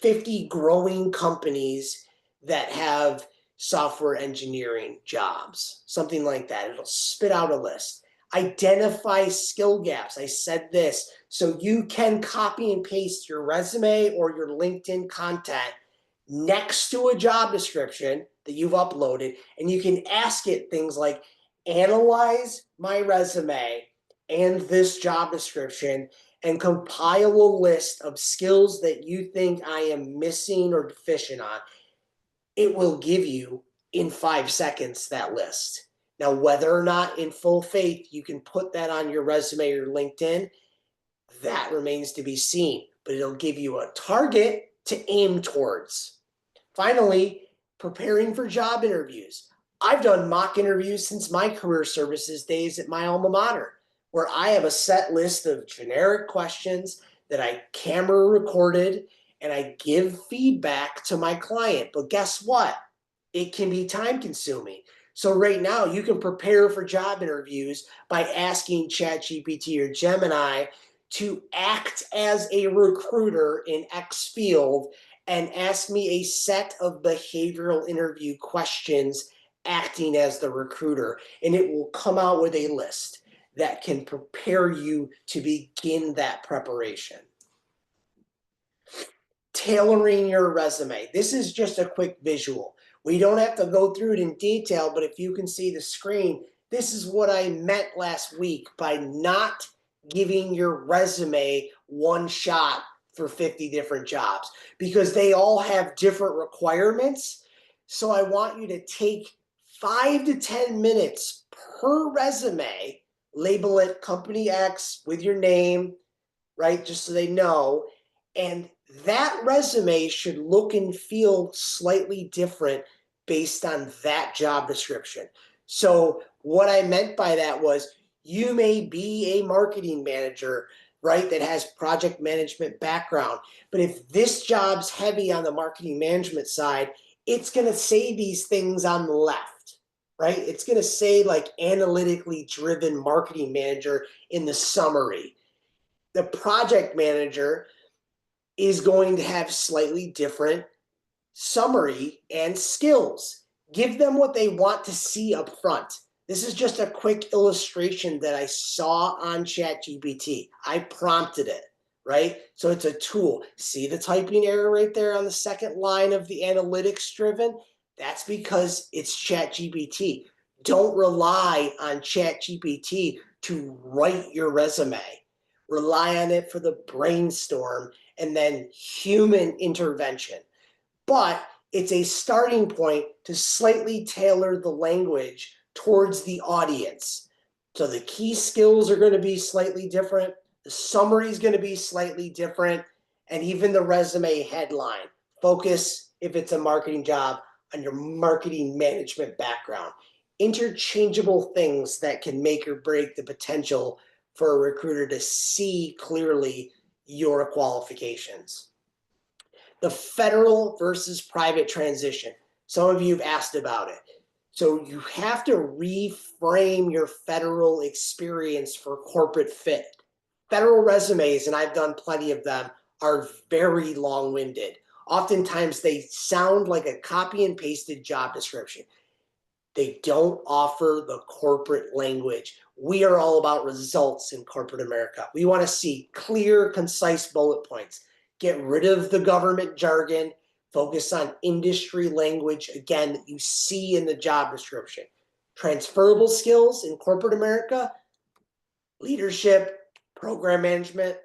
50 growing companies that have software engineering jobs, something like that. It'll spit out a list. Identify skill gaps. I said this, so you can copy and paste your resume or your LinkedIn content next to a job description that you've uploaded, and you can ask it things like, analyze my resume and this job description and compile a list of skills that you think I am missing or deficient on. It will give you in 5 seconds that list. Now, whether or not in full faith you can put that on your resume or LinkedIn, that remains to be seen, but it'll give you a target to aim towards. Finally, preparing for job interviews. I've done mock interviews since my career services days at my alma mater, where I have a set list of generic questions that I camera recorded and I give feedback to my client. But guess what? It can be time consuming. So right now you can prepare for job interviews by asking ChatGPT or Gemini to act as a recruiter in X field and ask me a set of behavioral interview questions acting as the recruiter. And it will come out with a list that can prepare you to begin that preparation. Tailoring your resume. This is just a quick visual. We don't have to go through it in detail, but if you can see the screen, this is what I meant last week by not giving your resume one shot for 50 different jobs, because they all have different requirements. So I want you to take 5 to 10 minutes per resume, label it company X with your name, right? Just so they know. And that resume should look and feel slightly different based on that job description. So what I meant by that was you may be a marketing manager, right, that has project management background. But if this job's heavy on the marketing management side, it's going to say these things on the left, right? It's going to say like analytically driven marketing manager in the summary. The project manager is going to have slightly different summary and skills. Give them what they want to see up front. This is just a quick illustration that I saw on ChatGPT. I prompted it, right? So it's a tool. See the typing error right there on the second line of the analytics driven? That's because it's ChatGPT. Don't rely on ChatGPT to write your resume. Rely on it for the brainstorm and then human intervention. But it's a starting point to slightly tailor the language towards the audience. So the key skills are going to be slightly different. The summary is going to be slightly different. And even the resume headline. Focus, if it's a marketing job, on your marketing management background. Interchangeable things that can make or break the potential for a recruiter to see clearly your qualifications. The federal versus private transition. Some of you have asked about it. So you have to reframe your federal experience for corporate fit. Federal resumes, and I've done plenty of them, are very long-winded. Oftentimes they sound like a copy and pasted job description. They don't offer the corporate language. We are all about results in corporate America. We want to see clear, concise bullet points. Get rid of the government jargon. Focus on industry language, again, that you see in the job description. Transferable skills in corporate America, leadership, program management,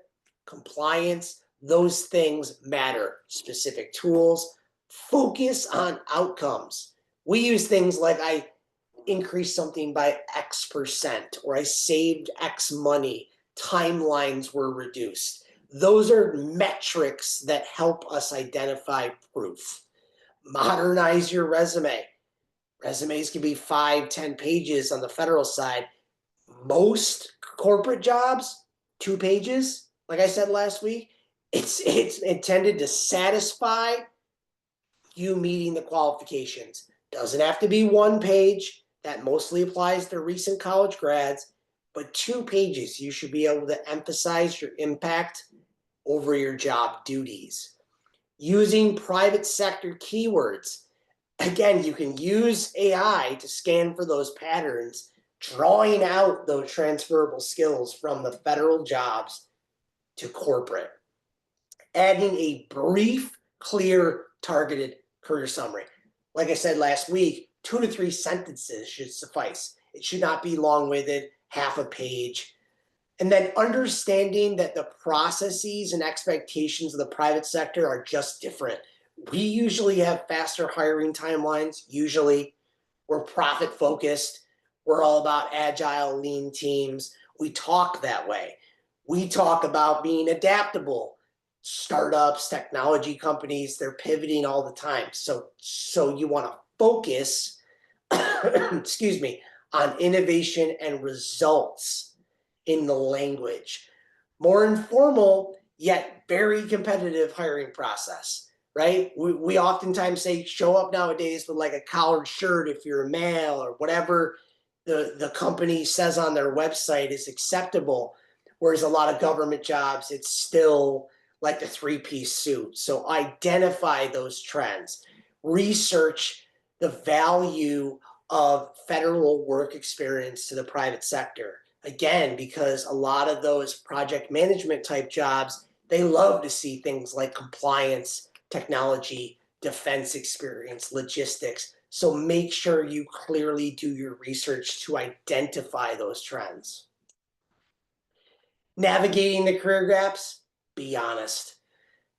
compliance, those things matter. Specific tools. Focus on outcomes. We use things like I increased something by X%, or I saved X money, timelines were reduced. Those are metrics that help us identify proof. Modernize your resume. Resumes can be 5-10 pages on the federal side. Most corporate jobs, 2 pages, like I said last week. It's intended to satisfy you meeting the qualifications. Doesn't have to be 1 page. That mostly applies to recent college grads, but 2 pages. You should be able to emphasize your impact over your job duties. Using private sector keywords. Again, you can use AI to scan for those patterns, drawing out those transferable skills from the federal jobs to corporate. Adding a brief, clear, targeted career summary. Like I said last week, 2 to 3 sentences should suffice. It should not be long-winded, half a page. And then understanding that the processes and expectations of the private sector are just different. We usually have faster hiring timelines. Usually, we're profit-focused. We're all about agile, lean teams. We talk that way. We talk about being adaptable. Startups, technology companies, they're pivoting all the time. So you want to focus, excuse me, on innovation and results in the language. More informal, yet very competitive hiring process, right? We oftentimes say show up nowadays with like a collared shirt if you're a male, or whatever the company says on their website is acceptable. Whereas a lot of government jobs, it's still like the 3-piece suit. So identify those trends. Research the value of federal work experience to the private sector. Again, because a lot of those project management type jobs, they love to see things like compliance, technology, defense experience, logistics. So make sure you clearly do your research to identify those trends. Navigating the career gaps, be honest.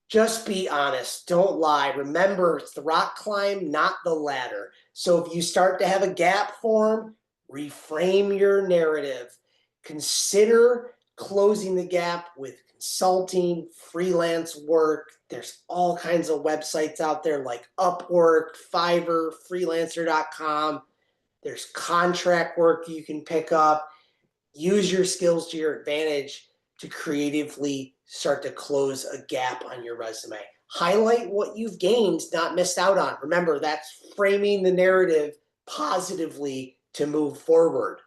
Just be honest. Don't lie. Remember, it's the rock climb, not the ladder. So if you start to have a gap form, reframe your narrative. Consider closing the gap with consulting, freelance work. There's all kinds of websites out there like Upwork, Fiverr, freelancer.com. There's contract work you can pick up. Use your skills to your advantage to creatively start to close a gap on your resume. Highlight what you've gained, not missed out on. Remember, that's framing the narrative positively to move forward.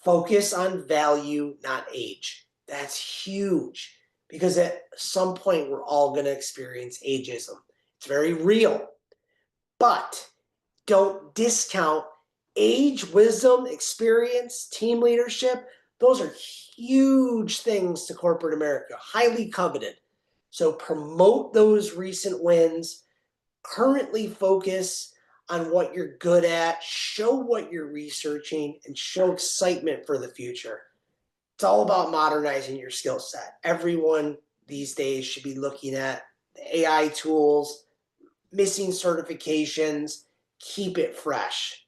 Focus on value, not age. That's huge because at some point we're all going to experience ageism. It's very real, but don't discount age, wisdom, experience, team leadership. Those are huge things to corporate America, highly coveted. So promote those recent wins, currently focus on what you're good at, show what you're researching, and show excitement for the future. It's all about modernizing your skill set. Everyone these days should be looking at the AI tools, missing certifications, keep it fresh.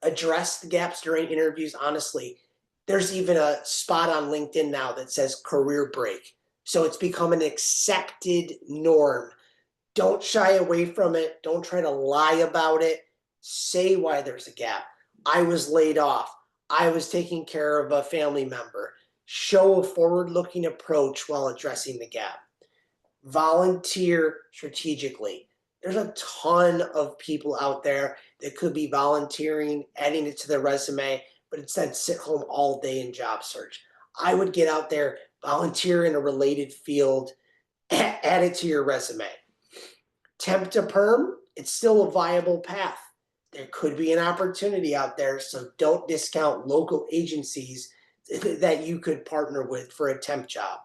Address the gaps during interviews honestly. There's even a spot on LinkedIn now that says career break. So it's become an accepted norm. Don't shy away from it. Don't try to lie about it. Say why there's a gap. I was laid off. I was taking care of a family member. Show a forward-looking approach while addressing the gap. Volunteer strategically. There's a ton of people out there that could be volunteering, adding it to their resume, but instead sit home all day in job search. I would get out there, volunteer in a related field, add it to your resume. Temp to perm, it's still a viable path. There could be an opportunity out there, so don't discount local agencies that you could partner with for a temp job.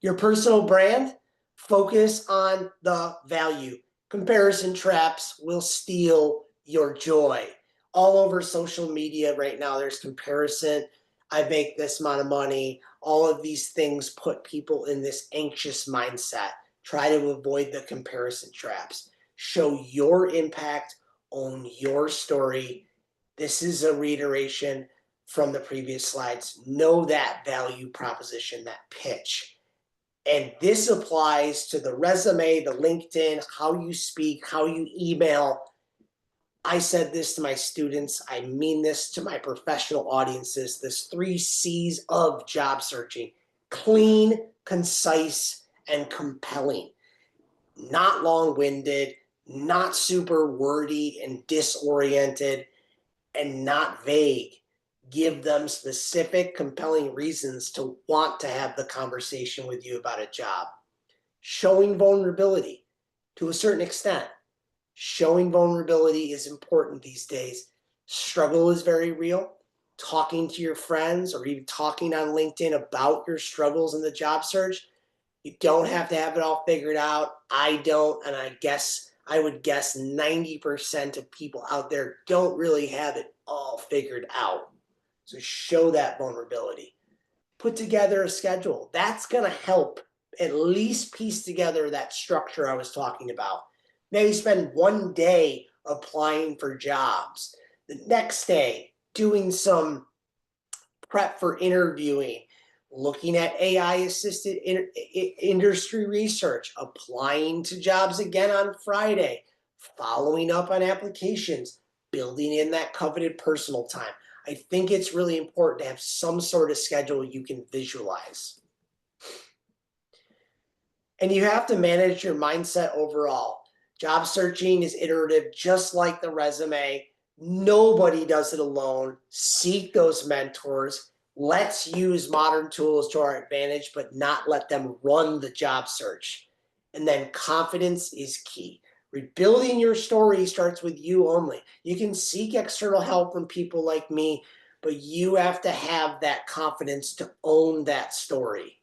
Your personal brand, focus on the value. Comparison traps will steal your joy. All over social media right now, there's comparison. I make this amount of money. All of these things put people in this anxious mindset. Try to avoid the comparison traps. Show your impact, own your story. This is a reiteration from the previous slides. Know that value proposition, that pitch. And this applies to the resume, the LinkedIn, how you speak, how you email. I said this to my students. I mean this to my professional audiences. This 3 C's of job searching: clean, concise, and compelling. Not long-winded, not super wordy and disoriented, and not vague. Give them specific, compelling reasons to want to have the conversation with you about a job. Showing vulnerability to a certain extent. Showing vulnerability is important these days. Struggle is very real. Talking to your friends or even talking on LinkedIn about your struggles in the job search. You don't have to have it all figured out. I don't, and I would guess 90% of people out there don't really have it all figured out. So show that vulnerability. Put together a schedule. That's going to help at least piece together that structure I was talking about. Maybe spend one day applying for jobs. The next day, doing some prep for interviewing, looking at AI assisted industry research, applying to jobs again on Friday, following up on applications, building in that coveted personal time. I think it's really important to have some sort of schedule you can visualize. And you have to manage your mindset overall. Job searching is iterative, just like the resume. Nobody does it alone. Seek those mentors. Let's use modern tools to our advantage, but not let them run the job search. And then confidence is key. Rebuilding your story starts with you only. You can seek external help from people like me, but you have to have that confidence to own that story.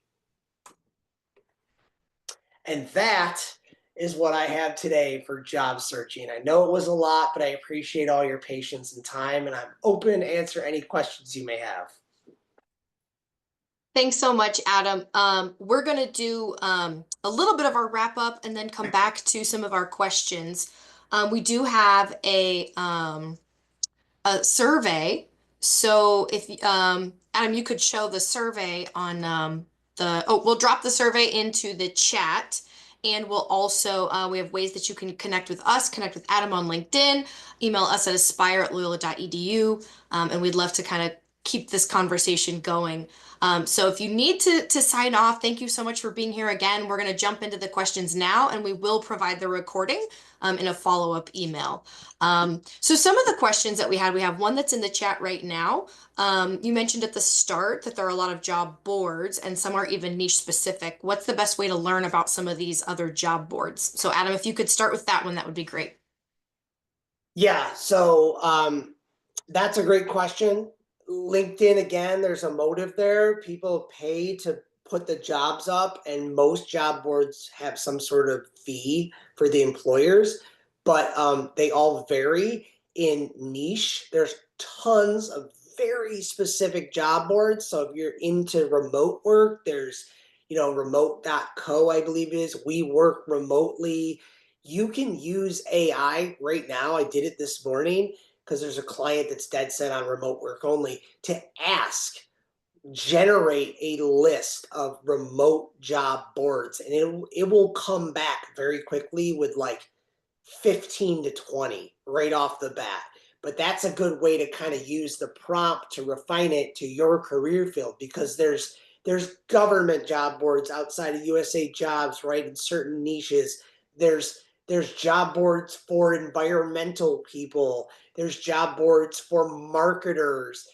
And that is what I have today for job searching. I know it was a lot, but I appreciate all your patience and time, and I'm open to answer any questions you may have. Thanks so much, Adam. We're going to do a little bit of our wrap up and then come back to some of our questions. We do have a survey So if Adam, you could show the survey on we'll drop the survey into the chat, and we'll also we have ways that you can connect with us, connect with Adam on LinkedIn, email us at aspire@loyola.edu, and we'd love to kind of keep this conversation going. So if you need to sign off, thank you so much for being here again. We're going to jump into the questions now, and we will provide the recording in a follow-up email. So some of the questions that we have one that's in the chat right now. You mentioned at the start that there are a lot of job boards and some are even niche specific. What's the best way to learn about some of these other job boards? So Adam, if you could start with that one, that would be great. Yeah, so that's a great question. LinkedIn, again, there's a motive there. People pay to put the jobs up, and most job boards have some sort of fee for the employers, but they all vary in niche. There's tons of very specific job boards. So if you're into remote work, there's, remote.co, I believe it is. We work remotely. You can use AI right now. I did it this morning because there's a client that's dead set on remote work only to generate a list of remote job boards, and it will come back very quickly with like 15 to 20 right off the bat. But that's a good way to kind of use the prompt to refine it to your career field, because there's government job boards outside of USA Jobs, right? In certain niches. There's job boards for environmental people. There's job boards for marketers.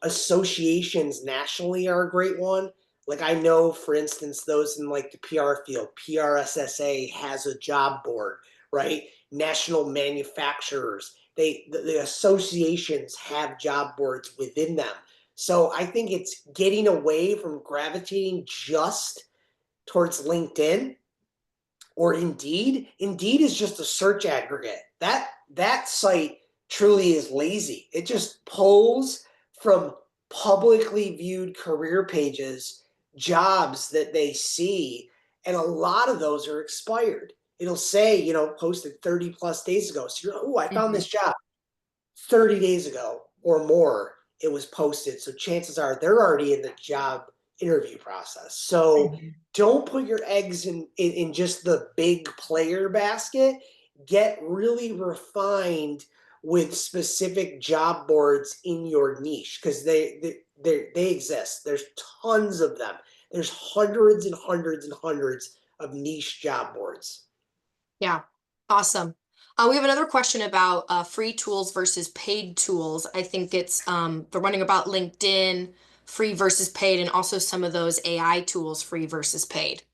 Associations nationally are a great one. Like, I know, for instance, those in like the PR field, PRSSA has a job board, right? National manufacturers, the associations have job boards within them. So I think it's getting away from gravitating just towards LinkedIn or Indeed. Indeed is just a search aggregate. That site truly is lazy. It just pulls from publicly viewed career pages jobs that they see, and a lot of those are expired. It'll say, posted 30 plus days ago. So you're, oh, I found Mhm. this job 30 days ago or more. It was posted. So chances are they're already in the job interview process. So Mhm. don't put your eggs in just the big player basket. Get really refined with specific job boards in your niche, because they exist. There's tons of them. There's hundreds and hundreds and hundreds of niche job boards. Yeah, awesome. We have another question about free tools versus paid tools. I think it's they're wondering about LinkedIn, free versus paid, and also some of those AI tools, free versus paid.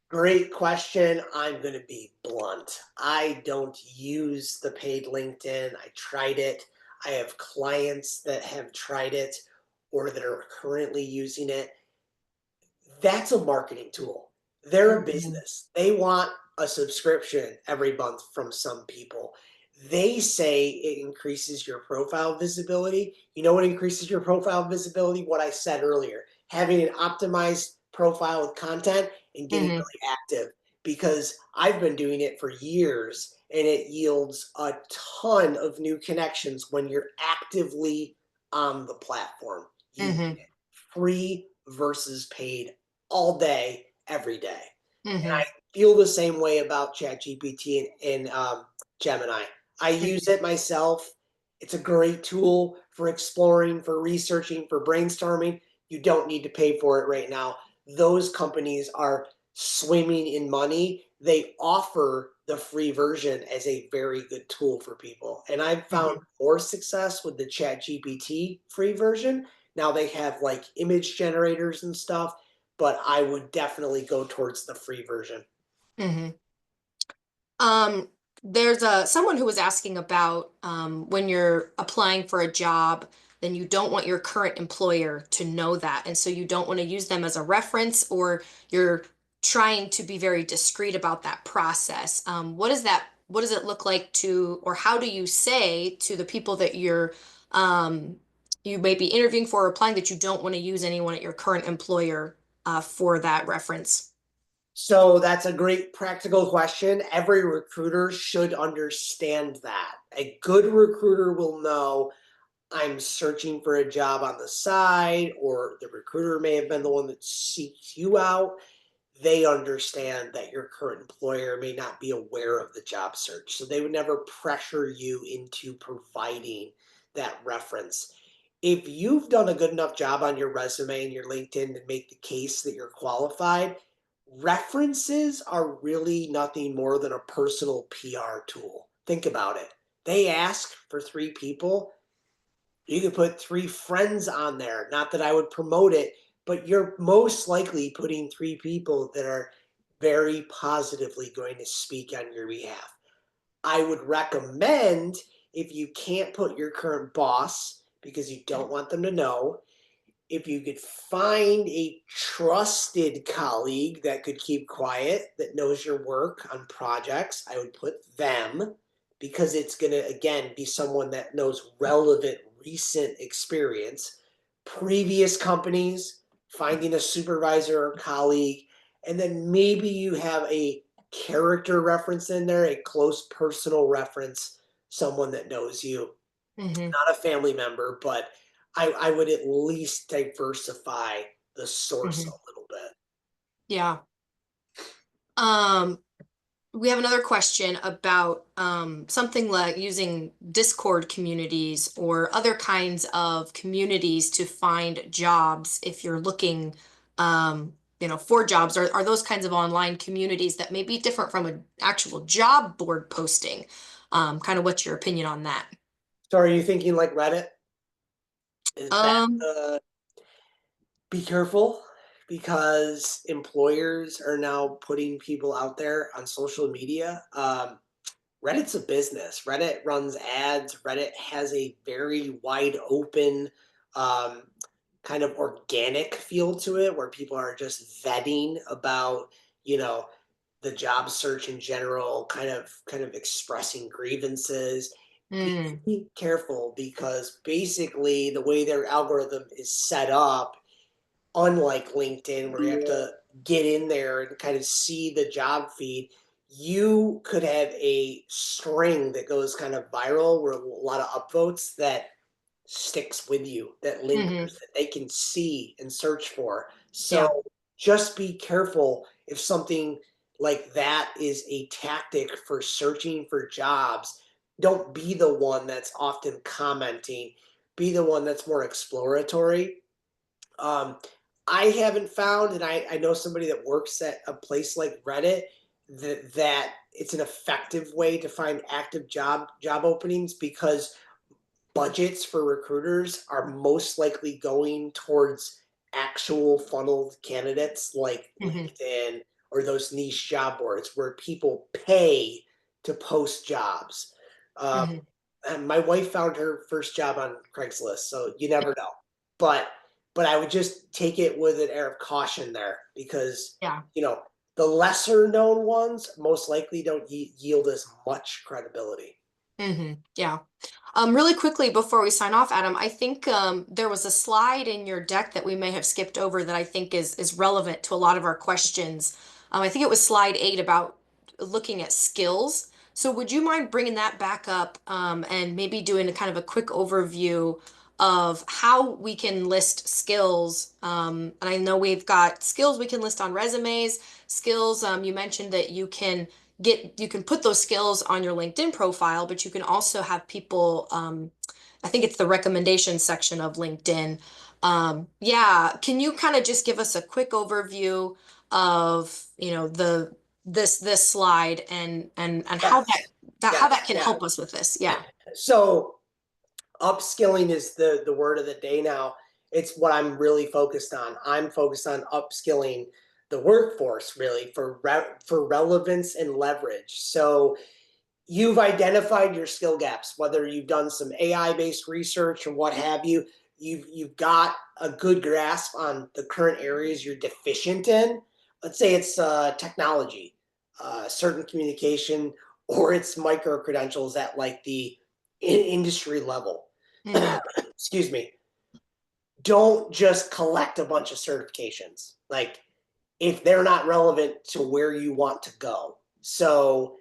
Great question. I'm going to be blunt. I don't use the paid LinkedIn. I tried it. I have clients that have tried it or that are currently using it. That's a marketing tool. They're a Mhm. business. They want a subscription every month from some people. They say it increases your profile visibility. You know what increases your profile visibility? What I said earlier, having an optimized profile with content and getting Mhm. really active. Because I've been doing it for years, and it yields a ton of new connections when you're actively on the platform using Mhm. it. Free versus paid all day, every day. And I Mhm. feel the same way about ChatGPT and Gemini. I use it myself. It's a great tool for exploring, for researching, for brainstorming. You don't need to pay for it right now. Those companies are swimming in money. They offer the free version as a very good tool for people. And I've found Mhm. more success with the ChatGPT free version. Now they have like image generators and stuff, but I would definitely go towards the free version. Mhm. Um, there's someone who was asking about when you're applying for a job, then you don't want your current employer to know that, and so you don't want to use them as a reference, or you're trying to be very discreet about that process. What is that? What does it look like to, or how do you say to the people that um, you may be interviewing for or applying that you don't want to use anyone at your current employer for that reference? So that's a great practical question. Every recruiter should understand that. A good recruiter will know I'm searching for a job on the side, or the recruiter may have been the one that seeks you out. They understand that your current employer may not be aware of the job search. So they would never pressure you into providing that reference. If you've done a good enough job on your resume and your LinkedIn to make the case that you're qualified, references are really nothing more than a personal PR tool. Think about it. They ask for three people. You could put three friends on there. Not that I would promote it, but you're most likely putting three people that are very positively going to speak on your behalf. I would recommend, if you can't put your current boss because you don't want them to know, if you could find a trusted colleague that could keep quiet, that knows your work on projects, I would put them, because it's going to, again, be someone that knows relevant recent experience, previous companies, finding a supervisor or colleague, and then maybe you have a character reference in there, a close personal reference, someone that knows you, Hmm. not a family member, but I would at least diversify the source a Hmm. little bit. Yeah. Um, we have another question about something like using Discord communities or other kinds of communities to find jobs if you're looking, for jobs. Are those kinds of online communities that may be different from an actual job board posting? Kind of what's your opinion on that? So are you thinking like Reddit? Is that Um, be careful, because employers are now putting people out there on social media. Reddit's a business. Reddit runs ads. Reddit has a very wide open, um, kind of organic feel to it, where people are just vetting about, you know, the job search in general, kind of expressing grievances. mm, Be careful, because basically the way their algorithm is set up, unlike LinkedIn, where you have to get in there and kind of see the job feed, you could have a string that goes kind of viral, where a lot of upvotes that sticks with you, that hmm, lingers, that they can see and search for. yeah. So just be careful if something like that is a tactic for searching for jobs. Don't be the one that's often commenting, be the one that's more exploratory. um, I haven't found, and I know somebody that works at a place like Reddit, that it's an effective way to find active job openings, because budgets for recruiters are most likely going towards actual funneled candidates like Hmm. LinkedIn or those niche job boards where people pay to post jobs. Um, Hmm. and my wife found her first job on Craigslist, so you never know. But but I would just take it with an air of caution there, because Yeah. you know the lesser known ones most likely don't yield as much credibility. Yeah. Really quickly before we sign off, Adam, I think there was a slide in your deck that we may have skipped over that I think is relevant to a lot of our questions. I think it was slide 8 about looking at skills. So would you mind bringing that back up and maybe doing a kind of a quick overview of how we can list skills? And I know we've got skills we can list on resumes, skills. You mentioned that you can put those skills on your LinkedIn profile, but you can also have people, I think it's the recommendation section of LinkedIn. Yeah, can you kind of just give us a quick overview of, this slide and how Yes, how yes, that can yeah. help us with this? Yeah. So upskilling is the word of the day now. It's what I'm really focused on. I'm focused on upskilling the workforce, really, for for relevance and leverage. So you've identified your skill gaps, whether you've done some AI based research or what have you. You've got a good grasp on the current areas you're deficient in. Let's say it's technology, certain communication, or it's micro credentials at like the industry level. Hmm. Excuse me. Don't just collect a bunch of certifications. Like, if they're not relevant to where you want to go. So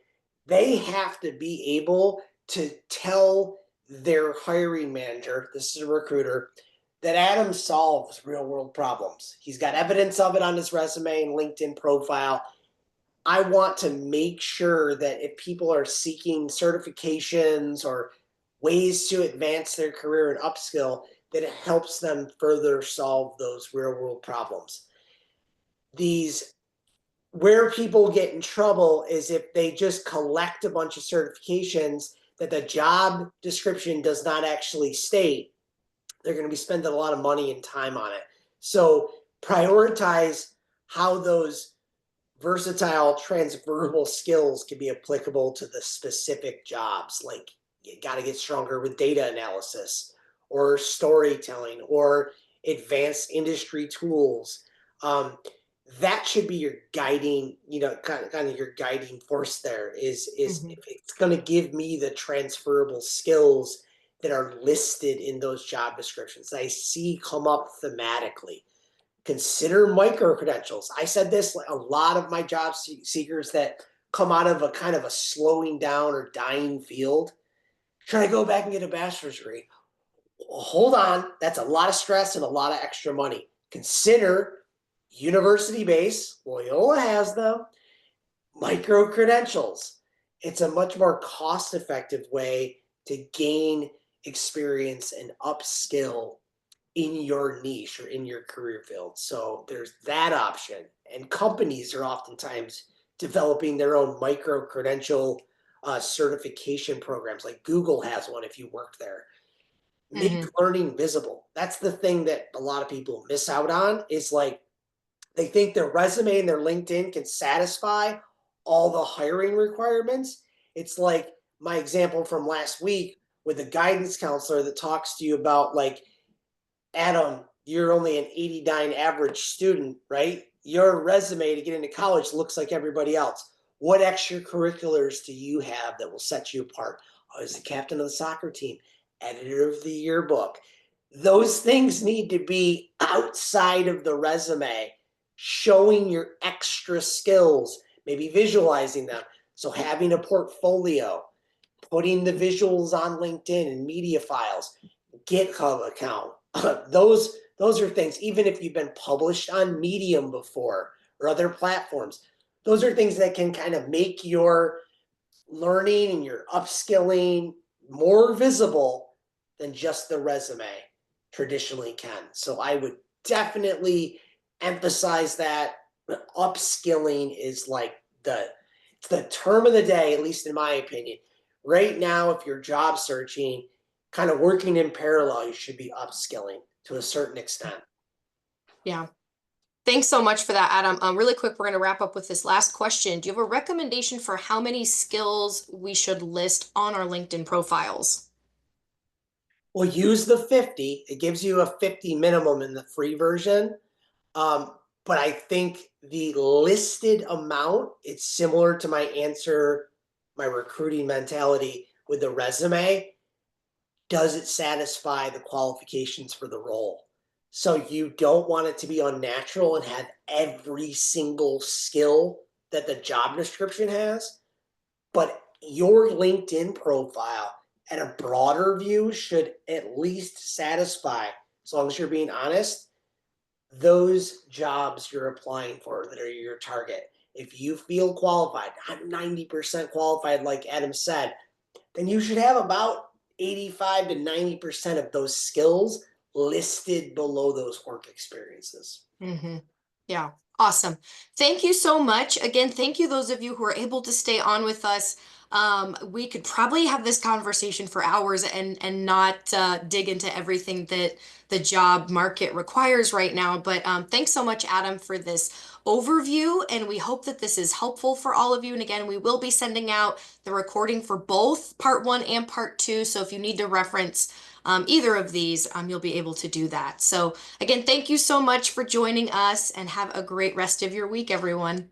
they have to be able to tell their hiring manager, this is a recruiter, that Adam solves real world problems. He's got evidence of it on his resume and LinkedIn profile. I want to make sure that if people are seeking certifications or ways to advance their career and upskill, that it helps them further solve those real world problems. These Where people get in trouble is if they just collect a bunch of certifications that the job description does not actually state. They're going to be spending a lot of money and time on it. So prioritize how those versatile transferable skills can be applicable to the specific jobs. Like you got to get stronger with data analysis or storytelling or advanced industry tools. That should be your guiding, kind of your guiding force there is Mhm. if it's going to give me the transferable skills that are listed in those job descriptions that I see come up thematically. Consider micro credentials. I said this, a lot of my job seekers that come out of a kind of a slowing down or dying field try to go back and get a bachelor's degree. Hold on, that's a lot of stress and a lot of extra money. Consider university base. Loyola has them. Micro credentials. It's a much more cost effective way to gain experience and upskill in your niche or in your career field. So there's that option. And companies are oftentimes developing their own micro credential certification programs. Like Google has one if you work there. Make Mhm. learning visible. That's the thing that a lot of people miss out on is like they think their resume and their LinkedIn can satisfy all the hiring requirements. It's like my example from last week with a guidance counselor that talks to you about like, Adam, you're only an 89 average student, right? Your resume to get into college looks like everybody else. What extracurriculars do you have that will set you apart? I was the captain of the soccer team, editor of the yearbook. Those things need to be outside of the resume, showing your extra skills, maybe visualizing them. So having a portfolio, putting the visuals on LinkedIn and media files, GitHub account. Those are things, even if you've been published on Medium before or other platforms, those are things that can kind of make your learning and your upskilling more visible than just the resume traditionally can. So I would definitely emphasize that upskilling is like it's the term of the day, at least in my opinion. Right now, if you're job searching, kind of working in parallel, you should be upskilling to a certain extent. Yeah. Thanks so much for that, Adam. Really quick, we're going to wrap up with this last question. Do you have a recommendation for how many skills we should list on our LinkedIn profiles? Well, use the 50. It gives you a 50 minimum in the free version. But I think the listed amount, it's similar to my answer, my recruiting mentality with the resume. Does it satisfy the qualifications for the role? So you don't want it to be unnatural and have every single skill that the job description has, but your LinkedIn profile at a broader view should at least satisfy, as long as you're being honest, those jobs you're applying for that are your target. If you feel qualified, I'm 90% qualified, like Adam said, then you should have about 85 to 90% of those skills listed below those work experiences. Hmm. Yeah, awesome. Thank you so much. Again, thank you those of you who are able to stay on with us. We could probably have this conversation for hours and not dig into everything that the job market requires right now. But thanks so much, Adam, for this overview, and we hope that this is helpful for all of you. And again, we will be sending out the recording for both part one and part two. So if you need to reference either of these, you'll be able to do that. So again, thank you so much for joining us and have a great rest of your week, everyone.